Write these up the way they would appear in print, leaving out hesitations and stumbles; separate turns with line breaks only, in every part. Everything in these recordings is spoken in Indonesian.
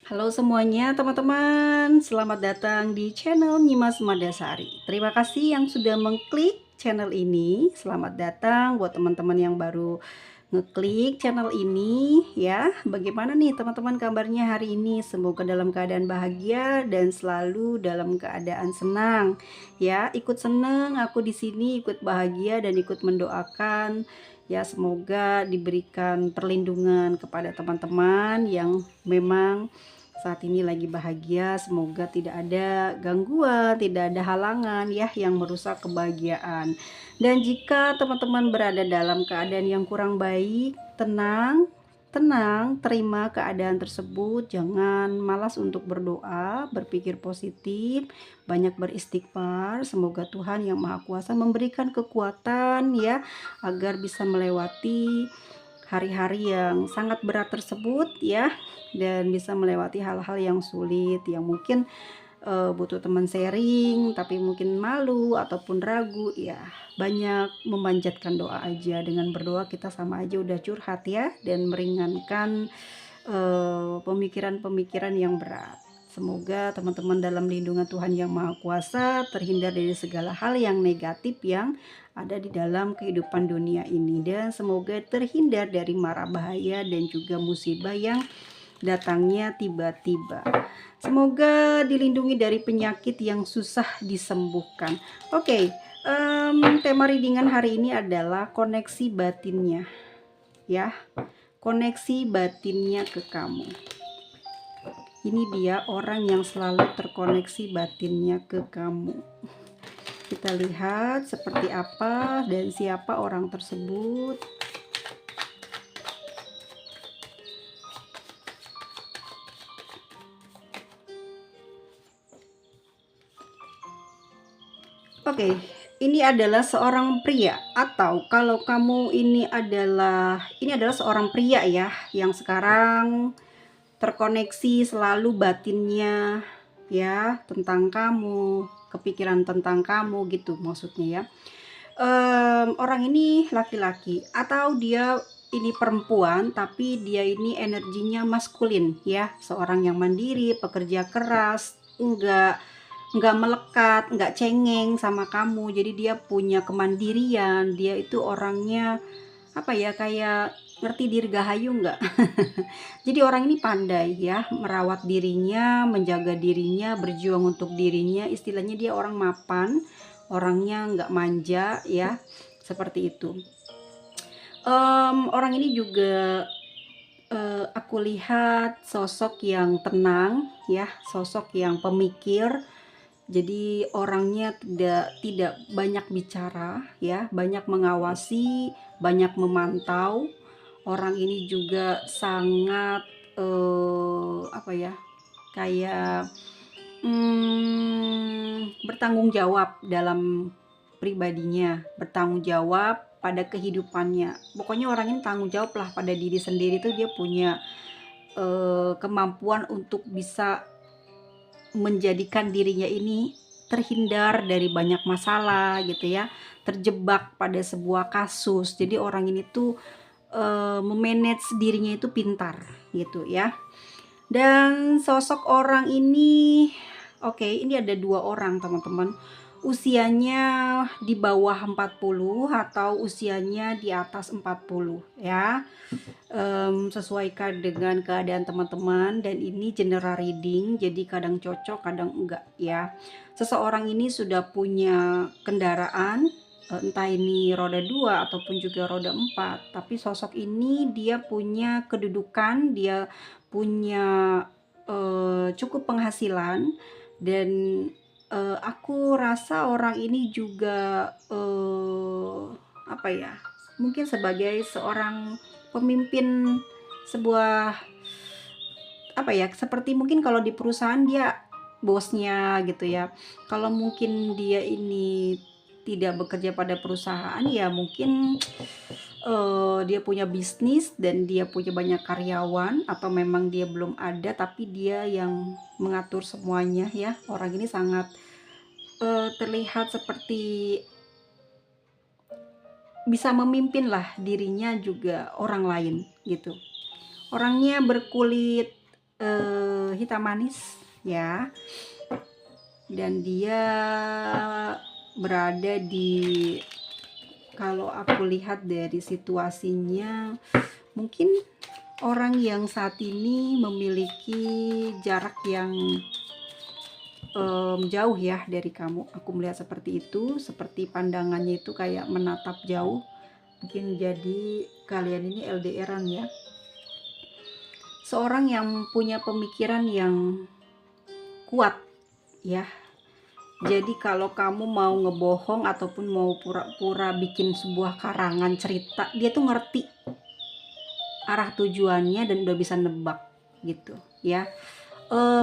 Halo semuanya teman-teman, selamat datang di channel Nyimas Madasari. Terima kasih yang sudah mengklik channel ini. Selamat datang buat teman-teman yang baru ngeklik channel ini ya. Bagaimana nih teman-teman kabarnya hari ini? Semoga dalam keadaan bahagia dan selalu dalam keadaan senang ya. Ikut seneng aku di sini, ikut bahagia dan ikut mendoakan ya, semoga diberikan perlindungan kepada teman-teman yang memang saat ini lagi bahagia. Semoga tidak ada gangguan, tidak ada halangan ya yang merusak kebahagiaan. Dan jika teman-teman berada dalam keadaan yang kurang baik, tenang, tenang, terima keadaan tersebut. Jangan malas untuk berdoa, berpikir positif, banyak beristighfar. Semoga Tuhan yang Maha Kuasa memberikan kekuatan ya agar bisa melewati hari-hari yang sangat berat tersebut ya, dan bisa melewati hal-hal yang sulit yang mungkin butuh teman sharing tapi mungkin malu ataupun ragu ya. Banyak memanjatkan doa aja, dengan berdoa kita sama aja udah curhat ya, dan meringankan pemikiran-pemikiran yang berat. Semoga teman-teman dalam lindungan Tuhan Yang Maha Kuasa, terhindar dari segala hal yang negatif yang ada di dalam kehidupan dunia ini, dan semoga terhindar dari mara bahaya dan juga musibah yang datangnya tiba-tiba. Semoga dilindungi dari penyakit yang susah disembuhkan. Oke, tema readingan hari ini adalah koneksi batinnya ya. Koneksi batinnya ke kamu. Ini dia orang yang selalu terkoneksi batinnya ke kamu. Kita lihat seperti apa dan siapa orang tersebut. Oke, ini adalah seorang pria, atau kalau kamu ini adalah seorang pria ya yang sekarang terkoneksi selalu batinnya ya tentang kamu, kepikiran tentang kamu gitu maksudnya ya. Orang ini laki-laki atau dia ini perempuan, tapi dia ini energinya maskulin ya, seorang yang mandiri, pekerja keras, enggak melekat, enggak cengeng sama kamu. Jadi dia punya kemandirian, dia itu orangnya apa ya, kayak ngerti dirgahayu enggak? Jadi orang ini pandai ya merawat dirinya, menjaga dirinya, berjuang untuk dirinya. Istilahnya dia orang mapan, orangnya nggak manja ya, seperti itu. Orang ini juga aku lihat sosok yang tenang ya, sosok yang pemikir. Jadi orangnya tidak banyak bicara ya, banyak mengawasi, banyak memantau. Orang ini juga sangat apa ya, kayak bertanggung jawab dalam pribadinya, bertanggung jawab pada kehidupannya. Pokoknya orang ini tanggung jawab lah pada diri sendiri, tuh dia punya kemampuan untuk bisa menjadikan dirinya ini terhindar dari banyak masalah gitu ya, terjebak pada sebuah kasus. Jadi orang ini tuh memanage dirinya itu pintar gitu ya. Dan sosok orang ini, oke, ini ada dua orang teman-teman. Usianya di bawah 40 atau usianya di atas 40 ya. Sesuaikan dengan keadaan teman-teman, dan ini general reading, jadi kadang cocok kadang enggak ya. Seseorang ini sudah punya kendaraan, entah ini roda 2 ataupun juga roda 4, tapi sosok ini dia punya kedudukan, dia punya cukup penghasilan, dan aku rasa orang ini juga apa ya, mungkin sebagai seorang pemimpin sebuah apa ya, seperti mungkin kalau di perusahaan dia bosnya gitu ya. Kalau mungkin dia ini tidak bekerja pada perusahaan ya mungkin dia punya bisnis dan dia punya banyak karyawan, atau memang dia belum ada tapi dia yang mengatur semuanya ya. Orang ini sangat terlihat seperti bisa memimpin lah dirinya juga orang lain gitu. Orangnya berkulit hitam manis ya, dan dia berada di, kalau aku lihat dari situasinya, mungkin orang yang saat ini memiliki jarak yang jauh ya dari kamu. Aku melihat seperti itu, seperti pandangannya itu kayak menatap jauh. Mungkin jadi kalian ini LDRan ya. Seorang yang punya pemikiran yang kuat ya. Jadi kalau kamu mau ngebohong ataupun mau pura-pura bikin sebuah karangan cerita, dia tuh ngerti arah tujuannya dan udah bisa nebak gitu ya.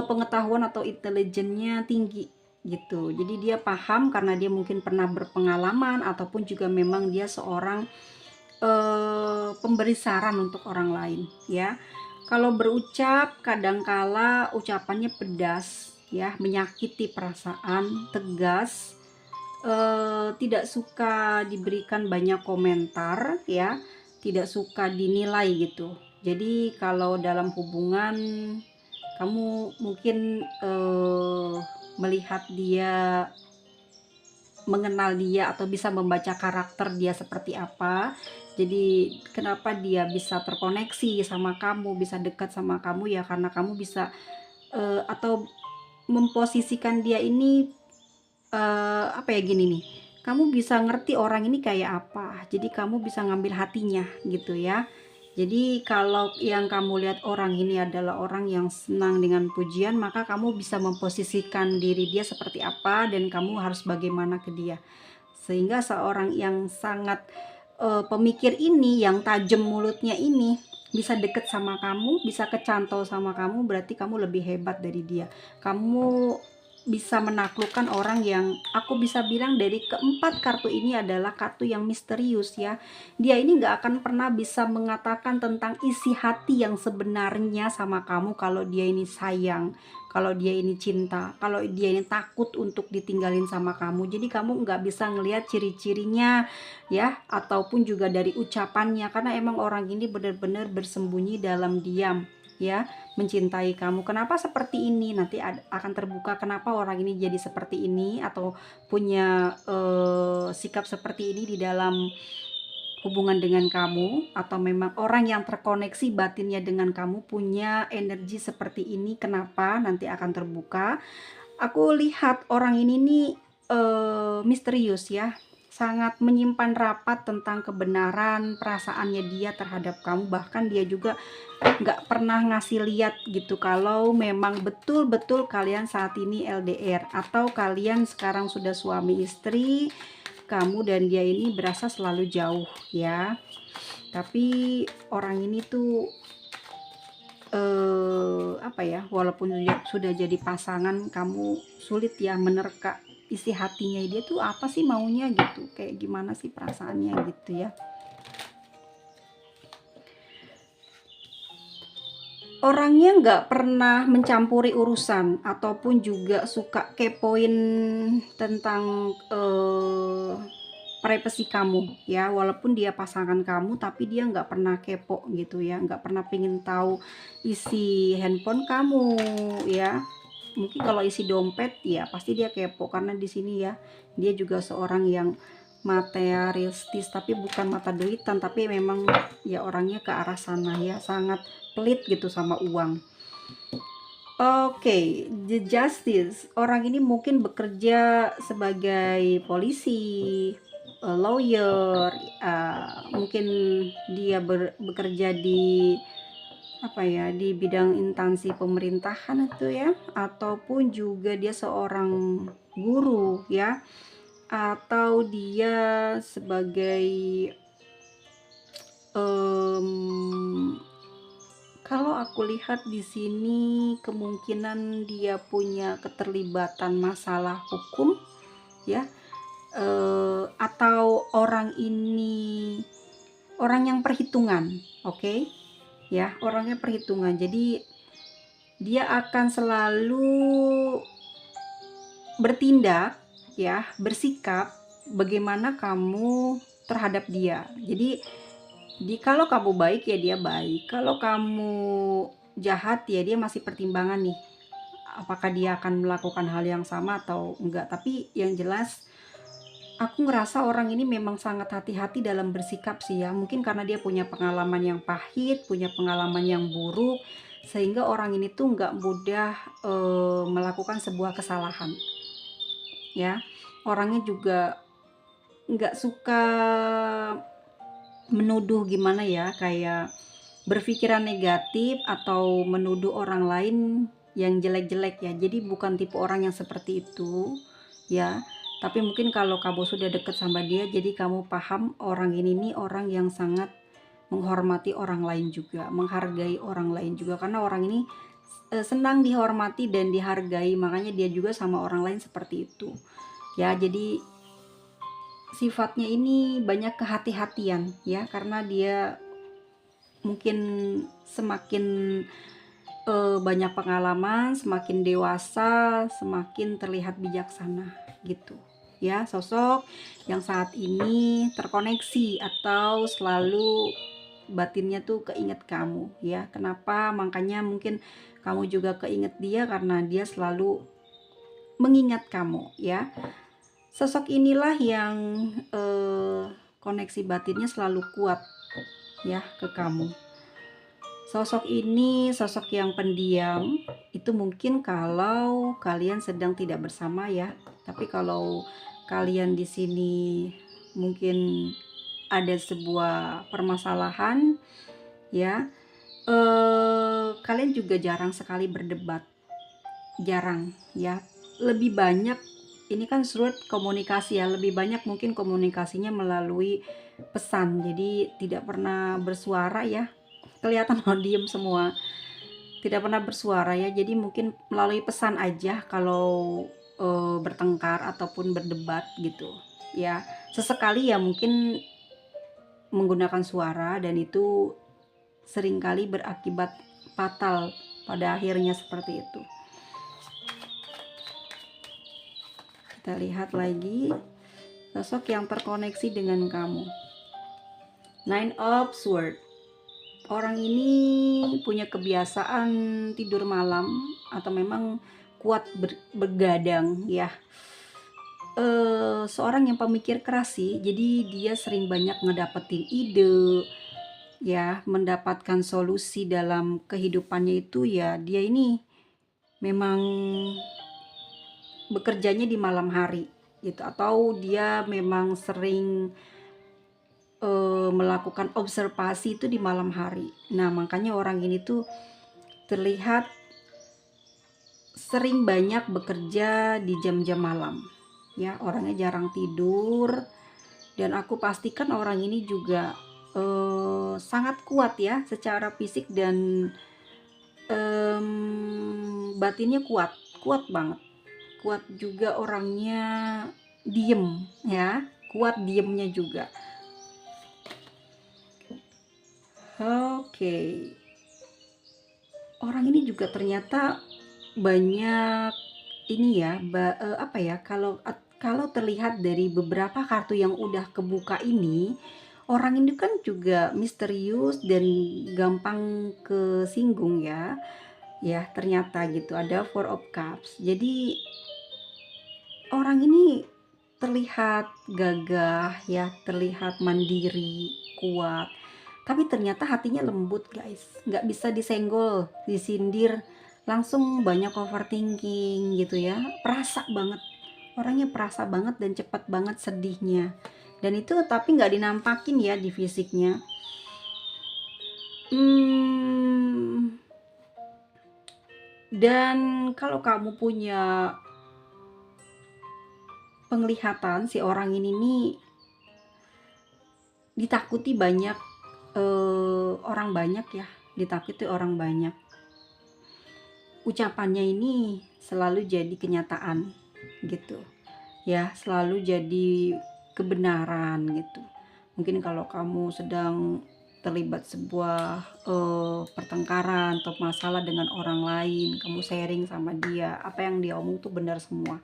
Pengetahuan atau intelijennya tinggi gitu. Jadi dia paham karena dia mungkin pernah berpengalaman, ataupun juga memang dia seorang pemberi saran untuk orang lain ya. Kalau berucap kadangkala ucapannya pedas ya, menyakiti perasaan, tegas, tidak suka diberikan banyak komentar ya, tidak suka dinilai gitu. Jadi kalau dalam hubungan kamu mungkin melihat dia, mengenal dia atau bisa membaca karakter dia seperti apa. Jadi kenapa dia bisa terkoneksi sama kamu, bisa dekat sama kamu ya, karena kamu bisa atau memposisikan dia ini apa ya, gini nih, kamu bisa ngerti orang ini kayak apa, jadi kamu bisa ngambil hatinya gitu ya. Jadi kalau yang kamu lihat orang ini adalah orang yang senang dengan pujian, maka kamu bisa memposisikan diri dia seperti apa dan kamu harus bagaimana ke dia. Sehingga seorang yang sangat pemikir ini, yang tajam mulutnya ini, bisa deket sama kamu, bisa kecantol sama kamu, berarti kamu lebih hebat dari dia. Kamu bisa menaklukkan orang yang, aku bisa bilang dari keempat kartu ini adalah kartu yang misterius ya. Dia ini gak akan pernah bisa mengatakan tentang isi hati yang sebenarnya sama kamu, kalau dia ini sayang, kalau dia ini cinta, kalau dia ini takut untuk ditinggalin sama kamu. Jadi kamu nggak bisa ngelihat ciri-cirinya ya, ataupun juga dari ucapannya, karena emang orang ini benar-benar bersembunyi dalam diam ya, mencintai kamu. Kenapa seperti ini? Nanti akan terbuka kenapa orang ini jadi seperti ini, atau punya sikap seperti ini di dalam hubungan dengan kamu, atau memang orang yang terkoneksi batinnya dengan kamu punya energi seperti ini. Kenapa? Nanti akan terbuka. Aku lihat orang ini nih misterius ya, sangat menyimpan rapat tentang kebenaran perasaannya dia terhadap kamu. Bahkan dia juga nggak pernah ngasih lihat gitu kalau memang betul-betul kalian saat ini LDR, atau kalian sekarang sudah suami istri, kamu dan dia ini berasa selalu jauh ya. Tapi orang ini tuh apa ya, walaupun sudah jadi pasangan, kamu sulit ya menerka isi hatinya dia tuh apa sih maunya gitu, kayak gimana sih perasaannya gitu ya. Orangnya nggak pernah mencampuri urusan, ataupun juga suka kepoin tentang privasi kamu ya. Walaupun dia pasangan kamu, tapi dia nggak pernah kepo gitu ya, nggak pernah pengen tahu isi handphone kamu ya. Mungkin kalau isi dompet ya pasti dia kepo, karena di sini ya dia juga seorang yang materialistis, tapi bukan mata duitan, tapi memang ya orangnya ke arah sana ya, sangat pelit gitu sama uang. Oke, the justice. Orang ini mungkin bekerja sebagai polisi, lawyer, mungkin dia bekerja di apa ya, di bidang instansi pemerintahan itu ya, ataupun juga dia seorang guru ya, atau dia sebagai kalau aku lihat di sini kemungkinan dia punya keterlibatan masalah hukum ya, atau orang ini orang yang perhitungan, oke? Ya, orangnya perhitungan. Jadi dia akan selalu bertindak ya, bersikap bagaimana kamu terhadap dia. Jadi kalau kamu baik ya dia baik, kalau kamu jahat ya dia masih pertimbangan nih, apakah dia akan melakukan hal yang sama atau enggak. Tapi yang jelas aku ngerasa orang ini memang sangat hati-hati dalam bersikap sih ya. Mungkin karena dia punya pengalaman yang pahit, punya pengalaman yang buruk, sehingga orang ini tuh nggak mudah melakukan sebuah kesalahan ya. Orangnya juga nggak suka menuduh gimana ya, kayak berpikiran negatif atau menuduh orang lain yang jelek-jelek ya. Jadi bukan tipe orang yang seperti itu ya. Tapi mungkin kalau kamu sudah deket sama dia, jadi kamu paham orang ini nih orang yang sangat menghormati orang lain juga, menghargai orang lain juga. Karena orang ini senang dihormati dan dihargai, makanya dia juga sama orang lain seperti itu. Ya, jadi sifatnya ini banyak kehati-hatian ya, karena dia mungkin semakin banyak pengalaman, semakin dewasa, semakin terlihat bijaksana gitu ya. Sosok yang saat ini terkoneksi atau selalu batinnya tuh keinget kamu ya. Kenapa? Makanya mungkin kamu juga keinget dia karena dia selalu mengingat kamu ya. Sosok inilah yang koneksi batinnya selalu kuat ya ke kamu. Sosok ini sosok yang pendiam, itu mungkin kalau kalian sedang tidak bersama ya. Tapi kalau kalian di sini mungkin ada sebuah permasalahan ya, kalian juga jarang sekali berdebat, jarang ya. Lebih banyak ini kan surat komunikasi ya, lebih banyak mungkin komunikasinya melalui pesan. Jadi tidak pernah bersuara ya. Kelihatan mau diem semua, tidak pernah bersuara ya. Jadi mungkin melalui pesan aja kalau bertengkar ataupun berdebat gitu ya. Sesekali ya mungkin menggunakan suara, dan itu seringkali berakibat fatal pada akhirnya seperti itu. Kita lihat lagi sosok yang terkoneksi dengan kamu. Nine of Swords. Orang ini punya kebiasaan tidur malam atau memang kuat bergadang ya. Seorang yang pemikir keras sih, jadi dia sering banyak ngedapetin ide ya, mendapatkan solusi dalam kehidupannya itu ya. Dia ini memang bekerjanya di malam hari gitu, atau dia memang sering melakukan observasi itu di malam hari. Nah, makanya orang ini tuh terlihat sering banyak bekerja di jam-jam malam. Ya, orangnya jarang tidur, dan aku pastikan orang ini juga sangat kuat ya secara fisik, dan batinnya kuat, kuat banget. Kuat juga orangnya, diem ya, kuat diemnya juga. Oke. Orang ini juga ternyata banyak ini ya, apa ya, kalau terlihat dari beberapa kartu yang udah kebuka ini, orang ini kan juga misterius dan gampang kesinggung ya. Ya, ternyata gitu. Ada Four of Cups. Jadi orang ini terlihat gagah ya, terlihat mandiri, kuat. Tapi ternyata hatinya lembut guys, nggak bisa disenggol, disindir, langsung banyak overthinking gitu ya. Perasa banget, orangnya perasa banget dan cepat banget sedihnya. Dan itu tapi nggak dinampakin ya di fisiknya. Dan kalau kamu punya penglihatan, si orang ini nih ditakuti banyak orang banyak ya, ditakuti orang banyak. Ucapannya ini selalu jadi kenyataan gitu ya, selalu jadi kebenaran gitu. Mungkin kalau kamu sedang terlibat sebuah pertengkaran atau masalah dengan orang lain, kamu sharing sama dia, apa yang dia omong tuh benar semua.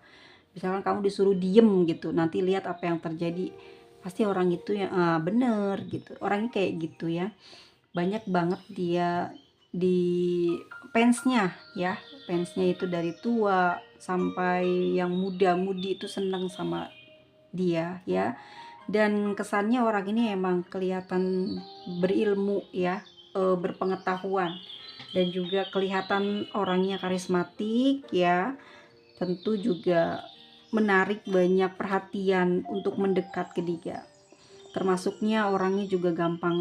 Misalkan kamu disuruh diem gitu, nanti lihat apa yang terjadi, pasti orang itu yang bener gitu. Orangnya kayak gitu ya, banyak banget dia di fansnya ya, fansnya itu dari tua sampai yang muda-mudi itu seneng sama dia ya. Dan kesannya orang ini emang kelihatan berilmu ya, berpengetahuan, dan juga kelihatan orangnya karismatik ya. Tentu juga menarik banyak perhatian untuk mendekat ke dia. Termasuknya orangnya juga gampang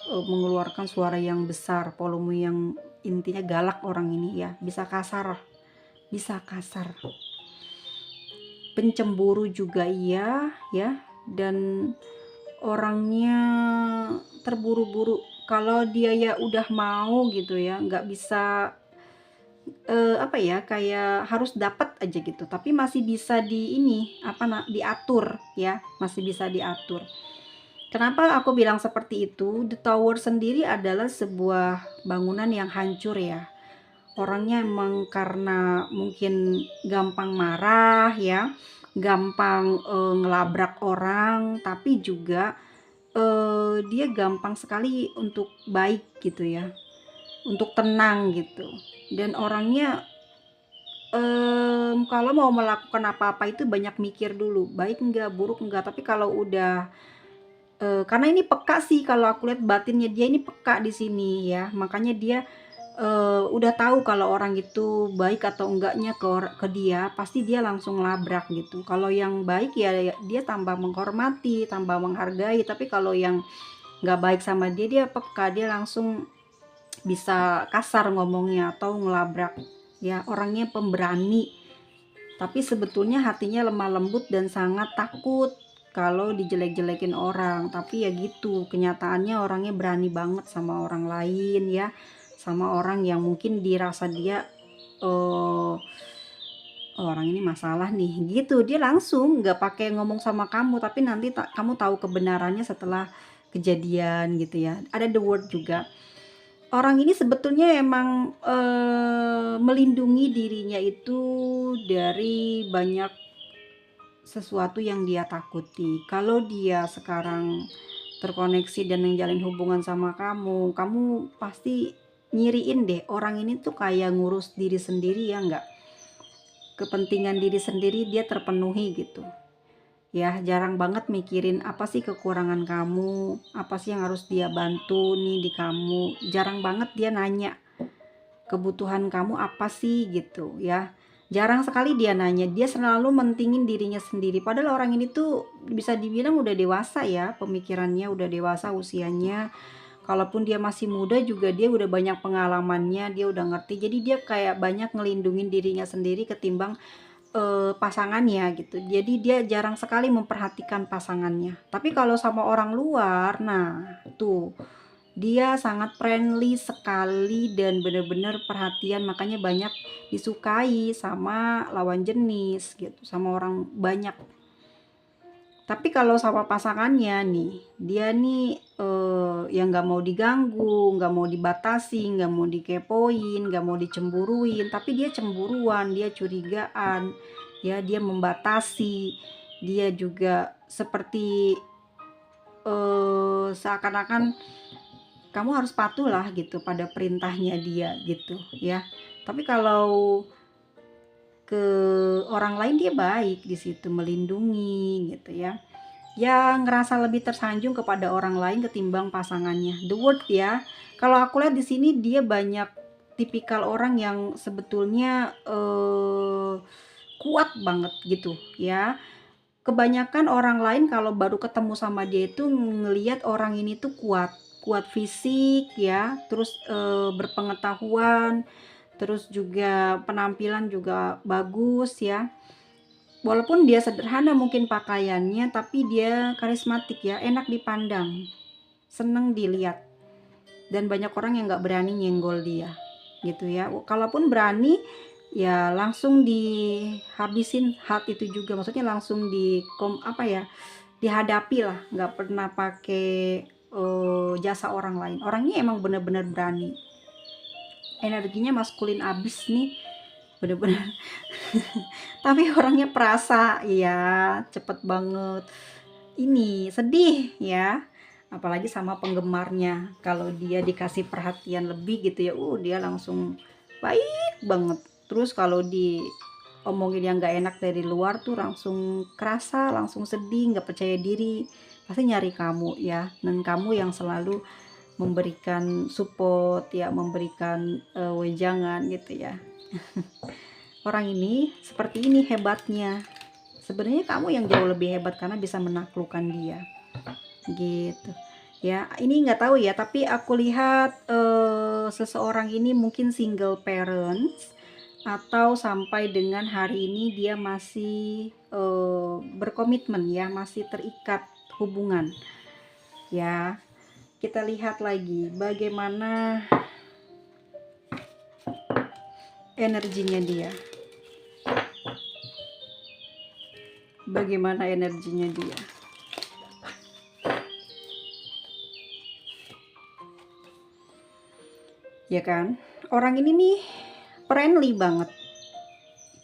mengeluarkan suara yang besar, volume yang intinya galak orang ini ya, bisa kasar, bisa kasar. Pencemburu juga iya ya, dan orangnya terburu-buru. Kalau dia ya udah mau gitu ya, nggak bisa apa ya, kayak harus dapat aja gitu, tapi masih bisa di ini, diatur ya, masih bisa diatur. Kenapa aku bilang seperti itu? The Tower sendiri adalah sebuah bangunan yang hancur ya. Orangnya emang karena mungkin gampang marah ya, gampang ngelabrak orang, tapi juga dia gampang sekali untuk baik gitu ya, untuk tenang gitu. Dan orangnya kalau mau melakukan apa-apa itu banyak mikir dulu, baik enggak, buruk enggak. Tapi kalau udah karena ini peka sih, kalau aku lihat batinnya dia ini peka di sini ya, makanya dia udah tahu kalau orang itu baik atau enggaknya ke dia, pasti dia langsung labrak gitu. Kalau yang baik ya dia tambah menghormati, tambah menghargai. Tapi kalau yang nggak baik sama dia, dia peka, dia langsung bisa kasar ngomongnya atau ngelabrak ya. Orangnya pemberani, tapi sebetulnya hatinya lemah lembut dan sangat takut kalau dijelek-jelekin orang. Tapi ya gitu, kenyataannya orangnya berani banget sama orang lain ya, sama orang yang mungkin dirasa dia oh, orang ini masalah nih gitu, dia langsung nggak pakai ngomong sama kamu, tapi nanti kamu tahu kebenarannya setelah kejadian gitu ya. Ada the word juga. Orang ini sebetulnya emang melindungi dirinya itu dari banyak sesuatu yang dia takuti. Kalau dia sekarang terkoneksi dan menjalin hubungan sama kamu, kamu pasti nyiriin deh, orang ini tuh kayak ngurus diri sendiri ya enggak? Kepentingan diri sendiri dia terpenuhi gitu. Ya, jarang banget mikirin apa sih kekurangan kamu, apa sih yang harus dia bantu nih di kamu. Jarang banget dia nanya kebutuhan kamu apa sih gitu ya. Jarang sekali dia nanya, dia selalu mentingin dirinya sendiri. Padahal orang ini tuh bisa dibilang udah dewasa ya, pemikirannya udah dewasa usianya. Kalaupun dia masih muda juga dia udah banyak pengalamannya, dia udah ngerti. Jadi dia kayak banyak ngelindungin dirinya sendiri ketimbang pasangannya gitu. Jadi dia jarang sekali memperhatikan pasangannya. Tapi kalau sama orang luar, nah tuh dia sangat friendly sekali dan bener-bener perhatian, makanya banyak disukai sama lawan jenis gitu, sama orang banyak. Tapi kalau sama pasangannya nih, dia nih yang nggak mau diganggu, nggak mau dibatasi, nggak mau dikepoin, nggak mau dicemburuin, tapi dia cemburuan, dia curigaan, ya dia membatasi, dia juga seperti seakan-akan kamu harus patuh lah gitu pada perintahnya dia gitu ya. Tapi kalau ke orang lain dia baik di situ, melindungi gitu ya. Ya ngerasa lebih tersanjung kepada orang lain ketimbang pasangannya. The word ya. Kalau aku lihat di sini dia banyak tipikal orang yang sebetulnya kuat banget gitu ya. Kebanyakan orang lain kalau baru ketemu sama dia itu ngelihat orang ini tuh kuat, kuat fisik ya, terus berpengetahuan, terus juga penampilan juga bagus ya. Walaupun dia sederhana mungkin pakaiannya, tapi dia karismatik ya, enak dipandang, seneng dilihat, dan banyak orang yang nggak berani nyenggol dia gitu ya. Kalaupun berani ya langsung dihabisin hati itu juga, maksudnya langsung dihadapi lah, nggak pernah pakai jasa orang lain. Orangnya emang bener-bener berani, energinya maskulin abis nih, bener-bener. Tapi orangnya perasa ya, cepet banget ini sedih ya, apalagi sama penggemarnya. Kalau dia dikasih perhatian lebih gitu ya, dia langsung baik banget. Terus kalau diomongin yang gak enak dari luar tuh langsung kerasa, langsung sedih, gak percaya diri, pasti nyari kamu ya. Dan kamu yang selalu memberikan support ya, memberikan wejangan gitu ya. Orang ini seperti ini hebatnya. Sebenarnya kamu yang jauh lebih hebat karena bisa menaklukkan dia gitu ya. Ini nggak tahu ya, tapi aku lihat seseorang ini mungkin single parents, atau sampai dengan hari ini dia masih berkomitmen ya, masih terikat hubungan ya. Kita lihat lagi bagaimana energinya dia, bagaimana energinya dia. Ya kan, orang ini nih friendly banget,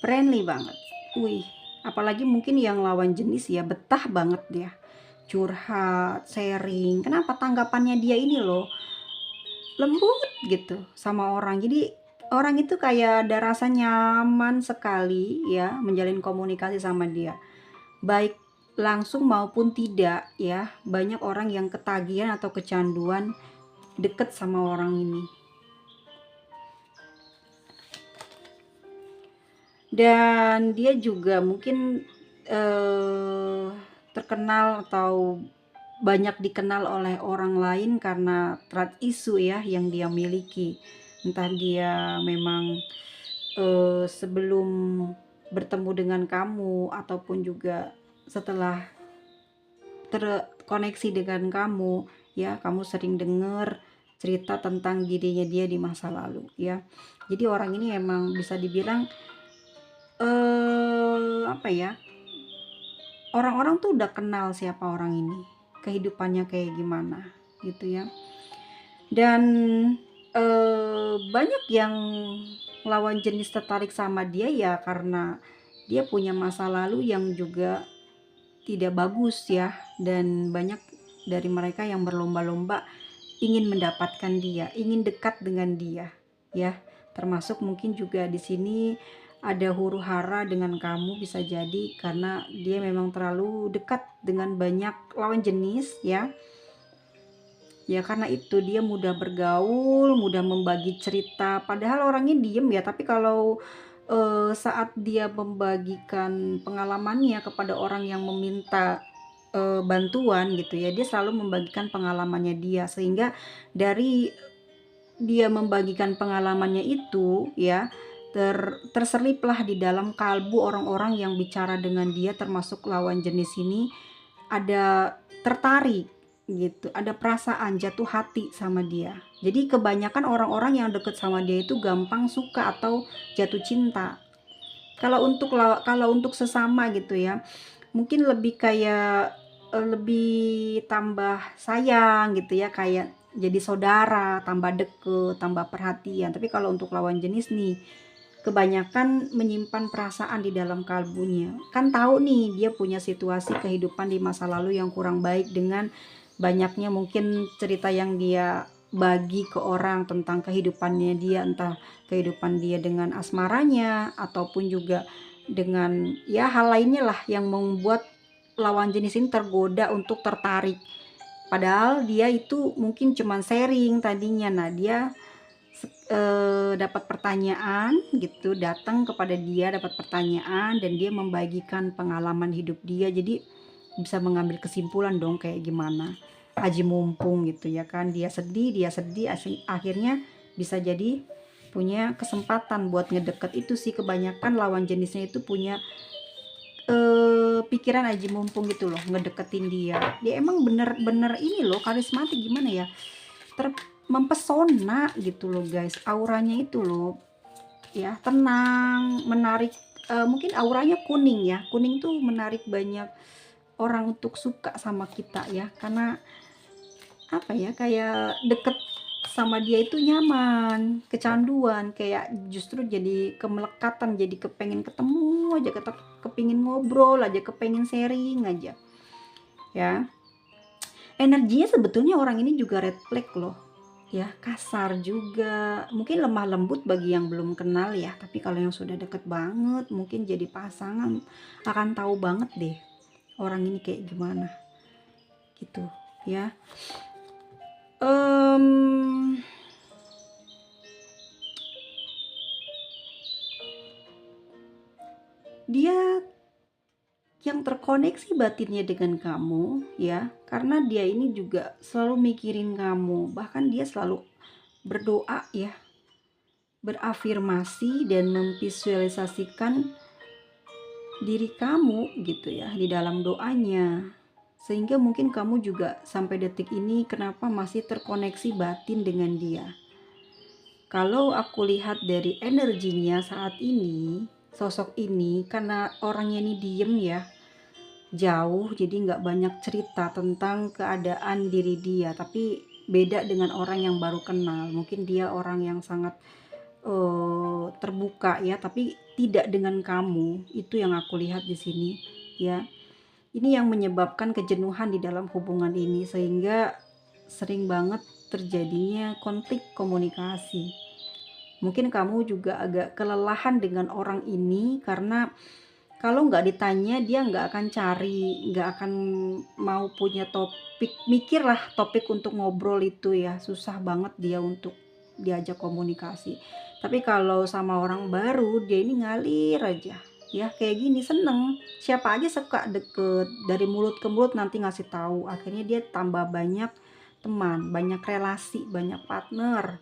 friendly banget. Wih, apalagi mungkin yang lawan jenis ya, betah banget dia curhat, sharing. Kenapa? Tanggapannya dia ini loh lembut gitu sama orang. Jadi orang itu kayak ada rasa nyaman sekali ya menjalin komunikasi sama dia, baik langsung maupun tidak ya. Banyak orang yang ketagihan atau kecanduan deket sama orang ini. Dan dia juga mungkin terkenal atau banyak dikenal oleh orang lain karena trust issue ya yang dia miliki. Entah dia memang sebelum bertemu dengan kamu ataupun juga setelah terkoneksi dengan kamu ya, kamu sering dengar cerita tentang dirinya dia di masa lalu ya. Jadi orang ini emang bisa dibilang apa ya, orang-orang tuh udah kenal siapa orang ini, kehidupannya kayak gimana gitu ya. Dan banyak yang lawan jenis tertarik sama dia ya karena dia punya masa lalu yang juga tidak bagus ya. Dan banyak dari mereka yang berlomba-lomba ingin mendapatkan dia, ingin dekat dengan dia ya. Termasuk mungkin juga di sini ada huru-hara dengan kamu, bisa jadi karena dia memang terlalu dekat dengan banyak lawan jenis ya. Ya karena itu dia mudah bergaul, mudah membagi cerita, padahal orangnya diem ya, tapi kalau saat dia membagikan pengalamannya kepada orang yang meminta bantuan gitu ya, dia selalu membagikan pengalamannya dia, sehingga dari dia membagikan pengalamannya itu ya, terseliplah di dalam kalbu orang-orang yang bicara dengan dia, termasuk lawan jenis ini, ada tertarik gitu, ada perasaan jatuh hati sama dia. Jadi kebanyakan orang-orang yang deket sama dia itu gampang suka atau jatuh cinta. Kalau untuk sesama gitu ya, mungkin lebih kayak lebih tambah sayang gitu ya, kayak jadi saudara, tambah deket, tambah perhatian. Tapi kalau untuk lawan jenis nih, kebanyakan menyimpan perasaan di dalam kalbunya. Kan tahu nih dia punya situasi kehidupan di masa lalu yang kurang baik, dengan banyaknya mungkin cerita yang dia bagi ke orang tentang kehidupannya dia, entah kehidupan dia dengan asmaranya ataupun juga dengan ya hal lainnya lah yang membuat lawan jenis ini tergoda untuk tertarik. Padahal dia itu mungkin cuman sharing tadinya. Nah, dia dapat pertanyaan gitu, datang kepada dia dapat pertanyaan dan dia membagikan pengalaman hidup dia. Jadi bisa mengambil kesimpulan dong kayak gimana aji mumpung gitu ya kan. Dia sedih akhirnya bisa jadi punya kesempatan buat ngedeket. Itu sih kebanyakan lawan jenisnya itu punya pikiran aji mumpung gitu loh, ngedeketin dia. Dia emang bener-bener ini loh karismatik, gimana ya, mempesona gitu loh guys, auranya itu loh ya, tenang, menarik. Mungkin auranya kuning ya, kuning tuh menarik banyak orang untuk suka sama kita ya, karena apa ya, kayak deket sama dia itu nyaman, kecanduan, kayak justru jadi kemelekatan, jadi kepengen ketemu aja, kepingin ngobrol aja, kepengen sharing aja ya. Energinya sebetulnya orang ini juga red flag loh, ya, kasar juga, mungkin lemah lembut bagi yang belum kenal ya, tapi kalau yang sudah deket banget, mungkin jadi pasangan, akan tahu banget deh orang ini kayak gimana, gitu ya. Mmm, dia yang terkoneksi batinnya dengan kamu ya, karena dia ini juga selalu mikirin kamu, bahkan dia selalu berdoa ya, berafirmasi dan memvisualisasikan diri kamu gitu ya di dalam doanya. Sehingga mungkin kamu juga sampai detik ini kenapa masih terkoneksi batin dengan dia. Kalau aku lihat dari energinya saat ini, sosok ini karena orangnya ini diem ya, jauh, jadi nggak banyak cerita tentang keadaan diri dia, tapi beda dengan orang yang baru kenal. Mungkin dia orang yang sangat terbuka ya, tapi tidak dengan kamu. Itu yang aku lihat di sini ya. Ini yang menyebabkan kejenuhan di dalam hubungan ini, sehingga sering banget terjadinya konflik komunikasi. Mungkin kamu juga agak kelelahan dengan orang ini karena kalau nggak ditanya dia nggak akan cari, nggak akan mau punya topik, mikirlah topik untuk ngobrol itu ya, susah banget dia untuk diajak komunikasi. Tapi kalau sama orang baru dia ini ngalir aja, ya kayak gini seneng, siapa aja suka deket, dari mulut ke mulut nanti ngasih tahu, akhirnya dia tambah banyak teman, banyak relasi, banyak partner,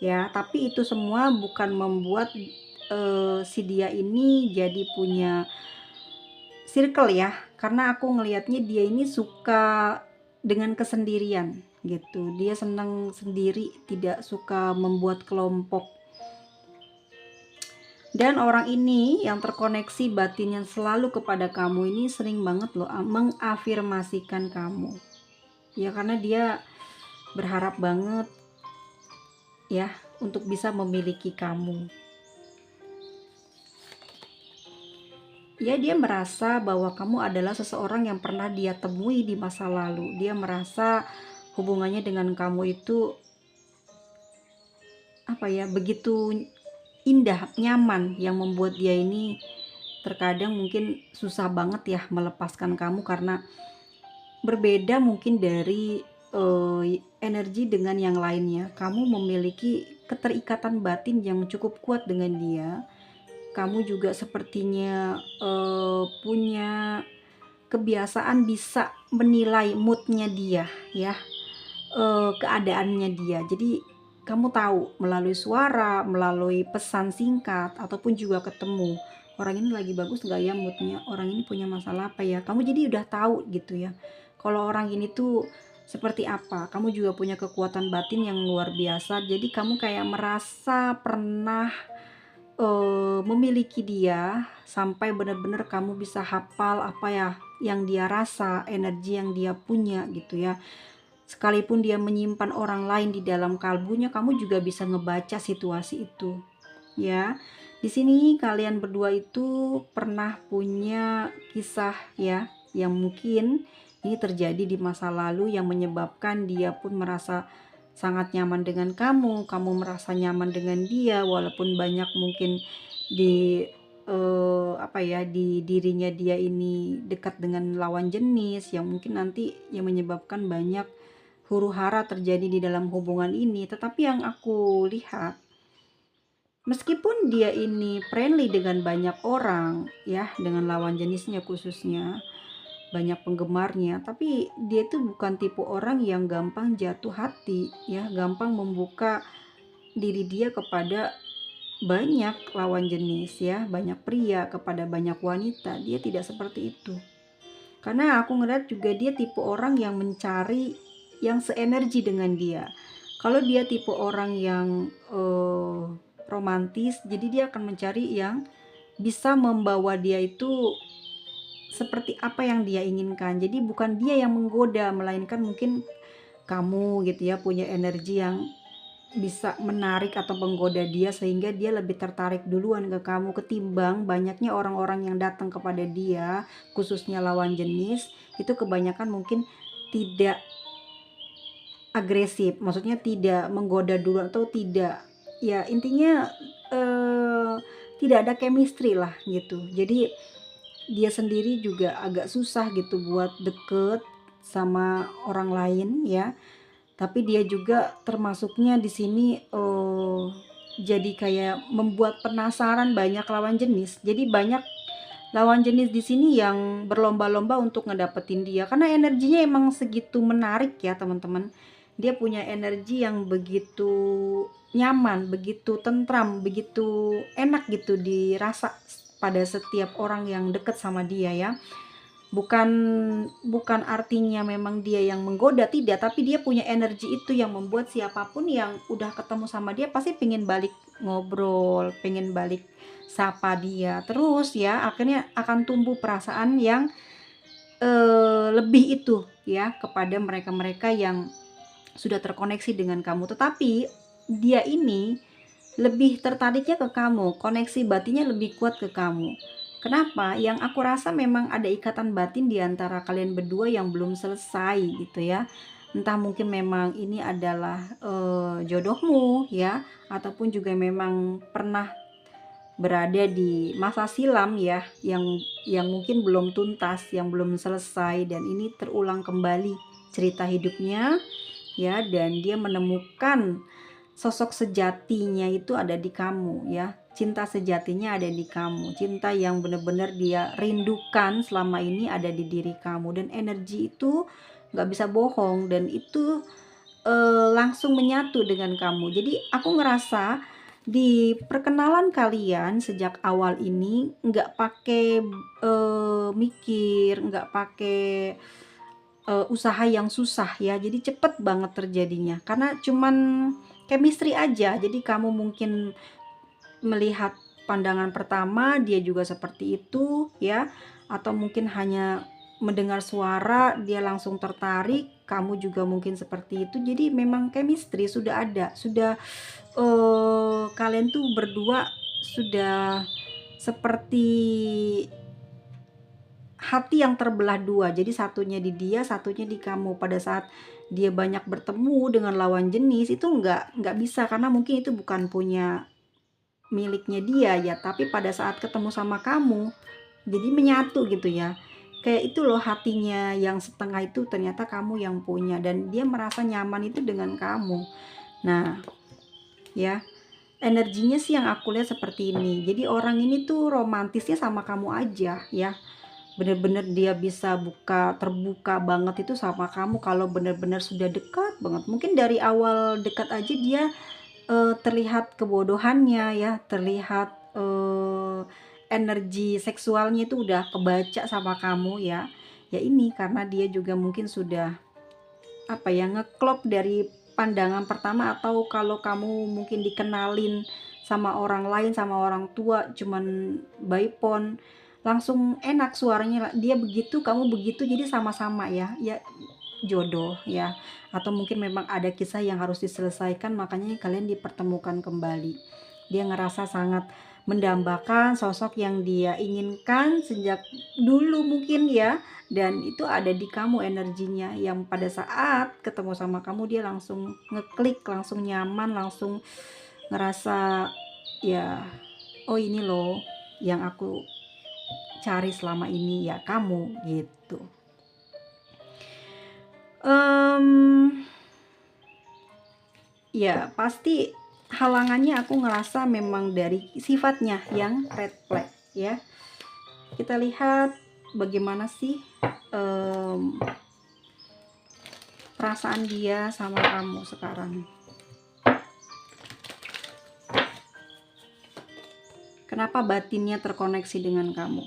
ya. Tapi itu semua bukan membuat si dia ini jadi punya circle ya, karena aku ngelihatnya dia ini suka dengan kesendirian gitu. Dia senang sendiri, tidak suka membuat kelompok. Dan orang ini yang terkoneksi batin yang selalu kepada kamu ini sering banget loh mengafirmasikan kamu. Ya karena dia berharap banget ya untuk bisa memiliki kamu. Ya, dia merasa bahwa kamu adalah seseorang yang pernah dia temui di masa lalu. Dia merasa hubungannya dengan kamu itu apa ya, begitu indah, nyaman, yang membuat dia ini terkadang mungkin susah banget ya melepaskan kamu karena berbeda mungkin dari energi dengan yang lainnya. Kamu memiliki keterikatan batin yang cukup kuat dengan dia. Kamu juga sepertinya punya kebiasaan bisa menilai moodnya dia ya, keadaannya dia. Jadi kamu tahu melalui suara, melalui pesan singkat, ataupun juga ketemu, orang ini lagi bagus nggak ya moodnya, orang ini punya masalah apa ya, kamu jadi udah tahu gitu ya kalau orang ini tuh seperti apa. Kamu juga punya kekuatan batin yang luar biasa, jadi kamu kayak merasa pernah memiliki dia sampai benar-benar kamu bisa hafal apa ya yang dia rasa, energi yang dia punya gitu ya. Sekalipun dia menyimpan orang lain di dalam kalbunya, kamu juga bisa ngebaca situasi itu. Ya. Di sini kalian berdua itu pernah punya kisah ya yang mungkin ini terjadi di masa lalu yang menyebabkan dia pun merasa sangat nyaman dengan kamu merasa nyaman dengan dia, walaupun banyak mungkin di apa ya, di dirinya dia ini dekat dengan lawan jenis yang mungkin nanti yang menyebabkan banyak huru-hara terjadi di dalam hubungan ini. Tetapi yang aku lihat, meskipun dia ini friendly dengan banyak orang ya, dengan lawan jenisnya khususnya, banyak penggemarnya, tapi dia itu bukan tipe orang yang gampang jatuh hati ya, gampang membuka diri dia kepada banyak lawan jenis ya, banyak pria, kepada banyak wanita. Dia tidak seperti itu. Karena aku ngeliat juga dia tipe orang yang mencari yang seenergi dengan dia. Kalau dia tipe orang yang romantis, jadi dia akan mencari yang bisa membawa dia itu seperti apa yang dia inginkan. Jadi bukan dia yang menggoda, melainkan mungkin kamu gitu ya punya energi yang bisa menarik atau menggoda dia sehingga dia lebih tertarik duluan ke kamu ketimbang banyaknya orang-orang yang datang kepada dia, khususnya lawan jenis. Itu kebanyakan mungkin tidak agresif, maksudnya tidak menggoda dulu atau tidak, ya intinya eh, tidak ada chemistry lah gitu. Jadi dia sendiri juga agak susah gitu buat deket sama orang lain ya. Tapi dia juga termasuknya di sini jadi kayak membuat penasaran banyak lawan jenis. Jadi banyak lawan jenis di sini yang berlomba-lomba untuk ngedapetin dia karena energinya emang segitu menarik ya teman-teman. Dia punya energi yang begitu nyaman, begitu tentram, begitu enak gitu dirasa pada setiap orang yang deket sama dia ya. Bukan bukan artinya memang dia yang menggoda, tidak, tapi dia punya energi itu yang membuat siapapun yang udah ketemu sama dia pasti pengen balik ngobrol, pengen balik sapa dia. Terus ya akhirnya akan tumbuh perasaan yang lebih itu ya kepada mereka-mereka yang sudah terkoneksi dengan kamu. Tetapi dia ini lebih tertariknya ke kamu, koneksi batinnya lebih kuat ke kamu. Kenapa? Yang aku rasa memang ada ikatan batin di antara kalian berdua yang belum selesai gitu ya. Entah mungkin memang ini adalah jodohmu ya, ataupun juga memang pernah berada di masa silam ya, yang mungkin belum tuntas, yang belum selesai, dan ini terulang kembali cerita hidupnya ya, dan dia menemukan sosok sejatinya itu ada di kamu ya. Cinta sejatinya ada di kamu, cinta yang benar-benar dia rindukan selama ini ada di diri kamu, dan energi itu nggak bisa bohong, dan itu langsung menyatu dengan kamu. Jadi aku ngerasa di perkenalan kalian sejak awal ini nggak pakai mikir, nggak pakai usaha yang susah ya. Jadi cepet banget terjadinya karena cuman chemistry aja. Jadi kamu mungkin melihat pandangan pertama dia juga seperti itu ya, atau mungkin hanya mendengar suara dia langsung tertarik, kamu juga mungkin seperti itu. Jadi memang chemistry sudah ada, sudah kalian tuh berdua sudah seperti hati yang terbelah dua. Jadi satunya di dia, satunya di kamu. Pada saat dia banyak bertemu dengan lawan jenis itu nggak bisa karena mungkin itu bukan punya miliknya dia ya, tapi pada saat ketemu sama kamu jadi menyatu gitu ya. Kayak itu loh, hatinya yang setengah itu ternyata kamu yang punya, dan dia merasa nyaman itu dengan kamu. Nah ya, energinya sih yang aku lihat seperti ini. Jadi orang ini tuh romantisnya sama kamu aja ya, bener-bener dia bisa terbuka banget itu sama kamu kalau bener-bener sudah dekat banget. Mungkin dari awal dekat aja dia terlihat kebodohannya ya, terlihat energi seksualnya itu udah kebaca sama kamu ya. Ya ini karena dia juga mungkin sudah apa ya, ngeklop dari pandangan pertama, atau kalau kamu mungkin dikenalin sama orang lain, sama orang tua cuman by phone, langsung enak suaranya, dia begitu kamu begitu, jadi sama-sama ya, ya jodoh ya, atau mungkin memang ada kisah yang harus diselesaikan makanya kalian dipertemukan kembali. Dia ngerasa sangat mendambakan sosok yang dia inginkan sejak dulu mungkin ya, dan itu ada di kamu energinya yang pada saat ketemu sama kamu dia langsung ngeklik, langsung nyaman, langsung ngerasa ya, oh ini loh yang aku cari selama ini ya, kamu gitu. Ya pasti halangannya aku ngerasa memang dari sifatnya yang red flag ya. Kita lihat bagaimana sih perasaan dia sama kamu sekarang. Kenapa batinnya terkoneksi dengan kamu?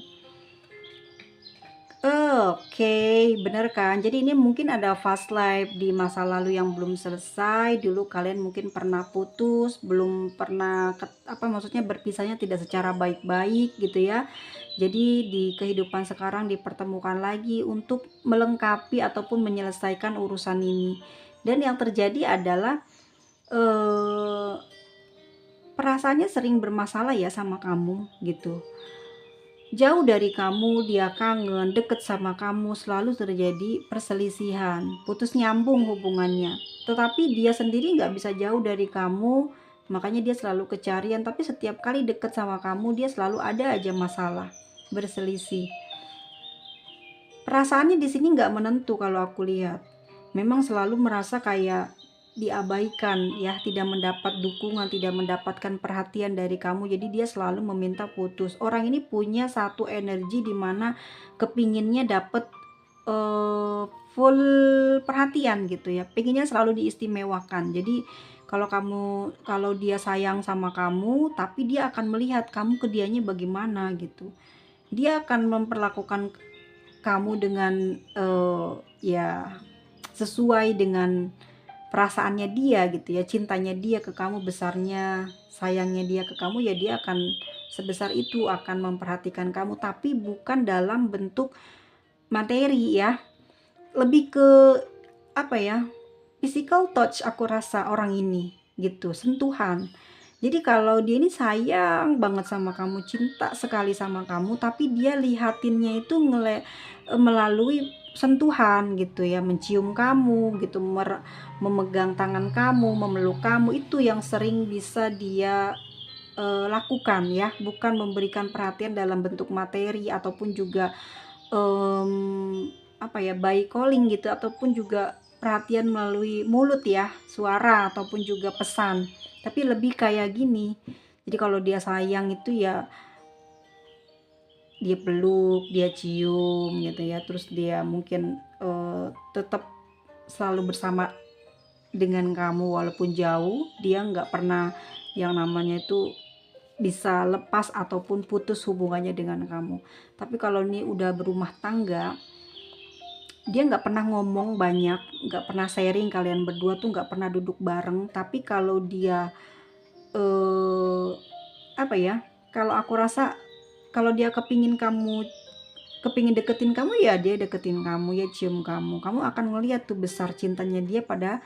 Oke, bener kan? Jadi ini mungkin ada fast life di masa lalu yang belum selesai. Dulu kalian mungkin pernah putus, belum pernah maksudnya berpisahnya tidak secara baik-baik gitu ya. Jadi di kehidupan sekarang dipertemukan lagi untuk melengkapi ataupun menyelesaikan urusan ini. Dan yang terjadi adalah perasaannya sering bermasalah ya sama kamu gitu. jauh dari kamu, dia kangen, deket sama kamu, selalu terjadi perselisihan, putus nyambung hubungannya. Tetapi dia sendiri nggak bisa jauh dari kamu, makanya dia selalu kecarian. Tapi setiap kali deket sama kamu, dia selalu ada aja masalah, berselisih. Perasaannya di sini nggak menentu kalau aku lihat. Memang selalu merasa kayak diabaikan ya, tidak mendapat dukungan, tidak mendapatkan perhatian dari kamu. Jadi dia selalu meminta putus. Orang ini punya satu energi di mana kepinginnya dapat full perhatian gitu ya. Pengennya selalu diistimewakan. Jadi kalau dia sayang sama kamu, tapi dia akan melihat kamu ke dianya bagaimana gitu. Dia akan memperlakukan kamu dengan ya sesuai dengan perasaannya dia gitu ya, cintanya dia ke kamu, besarnya sayangnya dia ke kamu, ya dia akan sebesar itu, akan memperhatikan kamu, tapi bukan dalam bentuk materi ya, lebih ke apa ya, physical touch aku rasa orang ini gitu, sentuhan. Jadi kalau dia ini sayang banget sama kamu, cinta sekali sama kamu, tapi dia lihatinnya itu melalui sentuhan gitu ya, mencium kamu gitu, memegang tangan kamu, memeluk kamu, itu yang sering bisa dia lakukan ya, bukan memberikan perhatian dalam bentuk materi ataupun juga apa ya, by calling gitu, ataupun juga perhatian melalui mulut ya, suara ataupun juga pesan. Tapi lebih kayak gini. Jadi kalau dia sayang itu ya dia peluk, dia cium gitu ya. Terus dia mungkin tetap selalu bersama dengan kamu walaupun jauh. Dia nggak pernah yang namanya itu bisa lepas ataupun putus hubungannya dengan kamu. Tapi kalau ini udah berumah tangga, dia nggak pernah ngomong banyak, nggak pernah sharing, kalian berdua tuh nggak pernah duduk bareng. Tapi kalau dia apa ya, kalau aku rasa kalau dia kepingin deketin kamu, ya dia deketin kamu, ya cium kamu. Kamu akan ngeliat tuh besar cintanya dia pada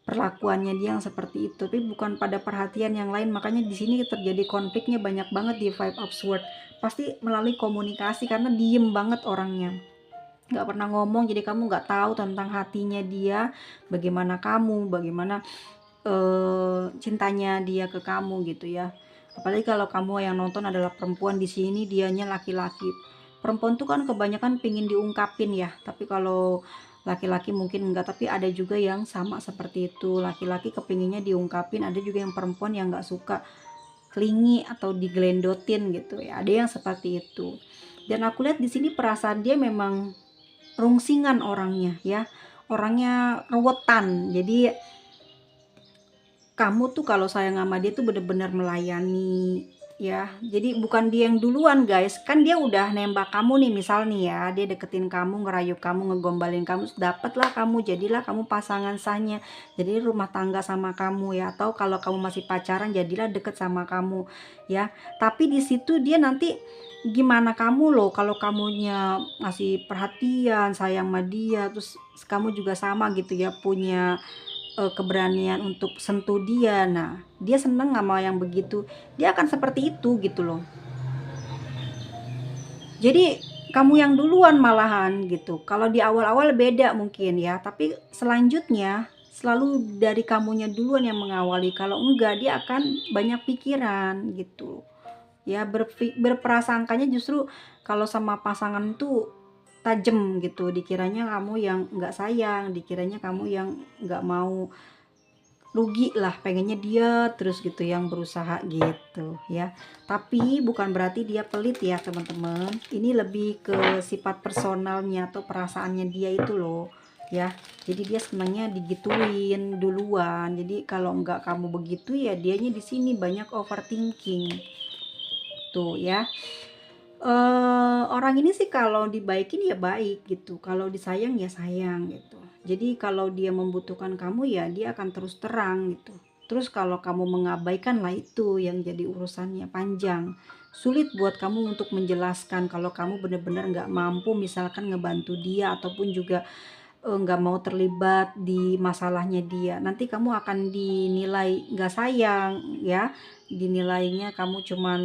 perlakuannya dia yang seperti itu, tapi bukan pada perhatian yang lain. Makanya di sini terjadi konfliknya banyak banget di Five of Swords. Pasti melalui komunikasi, karena diem banget orangnya, nggak pernah ngomong. Jadi kamu nggak tahu tentang hatinya dia, bagaimana cintanya dia ke kamu gitu ya. Apalagi kalau kamu yang nonton adalah perempuan, di sini dianya laki-laki. Perempuan tuh kan kebanyakan pingin diungkapin ya, tapi kalau laki-laki mungkin enggak. Tapi ada juga yang sama seperti itu, laki-laki kepinginnya diungkapin, ada juga yang perempuan yang nggak suka klingi atau digelendotin gitu ya, ada yang seperti itu. Dan aku lihat di sini perasaan dia memang rungsingan orangnya ya, orangnya ruwetan. Jadi kamu tuh kalau sayang sama dia tuh bener-bener melayani ya. Jadi bukan dia yang duluan guys, kan dia udah nembak kamu nih, misal nih ya, dia deketin kamu, ngerayu kamu, ngegombalin kamu, dapatlah kamu, jadilah kamu pasangan sahnya, jadi rumah tangga sama kamu ya. Atau kalau kamu masih pacaran, jadilah deket sama kamu ya. Tapi di situ dia nanti gimana kamu loh, kalau kamunya ngasih perhatian, sayang sama dia, terus kamu juga sama gitu ya, punya keberanian untuk sentuh dia. Nah, dia seneng sama yang begitu, dia akan seperti itu gitu loh. Jadi kamu yang duluan malahan gitu. Kalau di awal-awal beda mungkin ya, tapi selanjutnya selalu dari kamunya duluan yang mengawali. Kalau enggak, dia akan banyak pikiran gitu ya, berprasangkanya justru kalau sama pasangan tuh tajem gitu, dikiranya kamu yang nggak sayang, dikiranya kamu yang nggak mau rugi lah, pengennya dia terus gitu yang berusaha gitu ya. Tapi bukan berarti dia pelit ya teman-teman, ini lebih ke sifat personalnya atau perasaannya dia itu loh ya. Jadi dia senangnya digituin duluan, jadi kalau enggak kamu begitu ya dianya di sini banyak overthinking tuh ya. Orang ini sih kalau dibaikin ya baik gitu, kalau disayang ya sayang gitu. Jadi kalau dia membutuhkan kamu ya dia akan terus terang gitu. Terus kalau kamu mengabaikan, lah itu yang jadi urusannya panjang. Sulit buat kamu untuk menjelaskan kalau kamu benar-benar nggak mampu misalkan ngebantu dia, ataupun juga nggak mau terlibat di masalahnya dia. Nanti kamu akan dinilai nggak sayang ya, dinilainya kamu cuman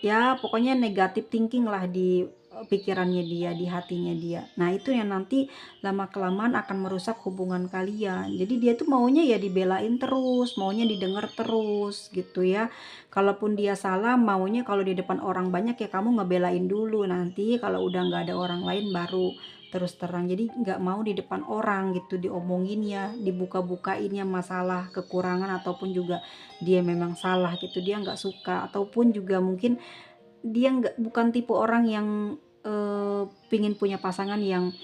ya pokoknya negatif thinking lah di pikirannya dia, di hatinya dia. Nah itu yang nanti lama-kelamaan akan merusak hubungan kalian. Jadi dia tuh maunya ya dibelain terus, maunya didengar terus gitu ya. Kalaupun dia salah, maunya kalau di depan orang banyak ya kamu ngebelain dulu. Nanti kalau udah nggak ada orang lain baru terus terang. Jadi nggak mau di depan orang gitu diomongin ya, dibuka-bukainnya masalah kekurangan ataupun juga dia memang salah gitu, dia nggak suka. Ataupun juga mungkin dia bukan tipe orang yang pingin punya pasangan yang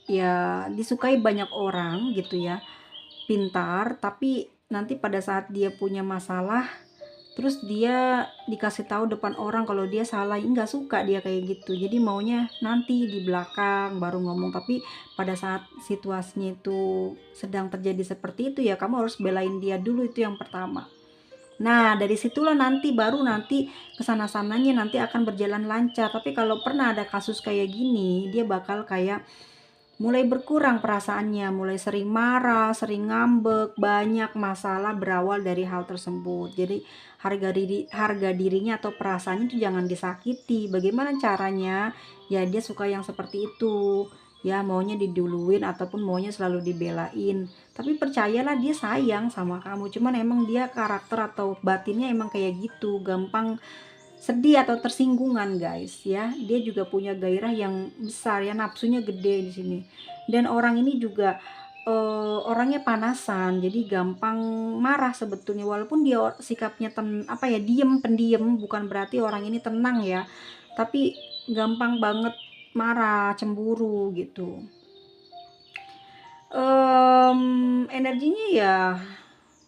ya disukai banyak orang gitu ya, pintar, tapi nanti pada saat dia punya masalah terus dia dikasih tahu depan orang kalau dia salah, nggak suka dia kayak gitu. Jadi maunya nanti di belakang baru ngomong, tapi pada saat situasinya itu sedang terjadi seperti itu ya kamu harus belain dia dulu, itu yang pertama. Nah, dari situlah nanti baru nanti kesana-sananya nanti akan berjalan lancar. Tapi kalau pernah ada kasus kayak gini, dia bakal kayak mulai berkurang perasaannya, mulai sering marah, sering ngambek, banyak masalah berawal dari hal tersebut. Jadi harga dirinya atau perasaannya itu jangan disakiti. Bagaimana caranya? Ya dia suka yang seperti itu. Ya maunya diduluin ataupun maunya selalu dibelain. Tapi percayalah dia sayang sama kamu. Cuman emang dia karakter atau batinnya emang kayak gitu, gampang sedih atau tersinggungan guys ya. Dia juga punya gairah yang besar ya, nafsunya gede di sini. Dan orang ini juga orangnya panasan, jadi gampang marah sebetulnya. Walaupun dia sikapnya apa ya, diem, pendiam, bukan berarti orang ini tenang ya, tapi gampang banget marah, cemburu gitu. Energinya ya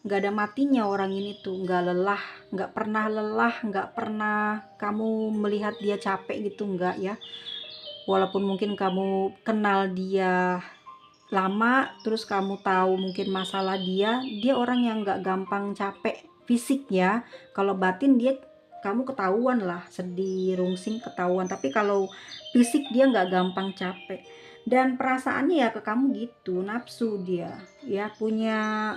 nggak ada matinya orang ini tuh, nggak lelah, nggak pernah kamu melihat dia capek gitu, nggak ya. Walaupun mungkin kamu kenal dia lama, terus kamu tahu mungkin masalah dia orang yang nggak gampang capek fisik ya. Kalau batin dia, kamu ketahuan lah, sedih, rungsing ketahuan. Tapi kalau fisik dia nggak gampang capek. Dan perasaannya ya ke kamu gitu, nafsu dia, ya punya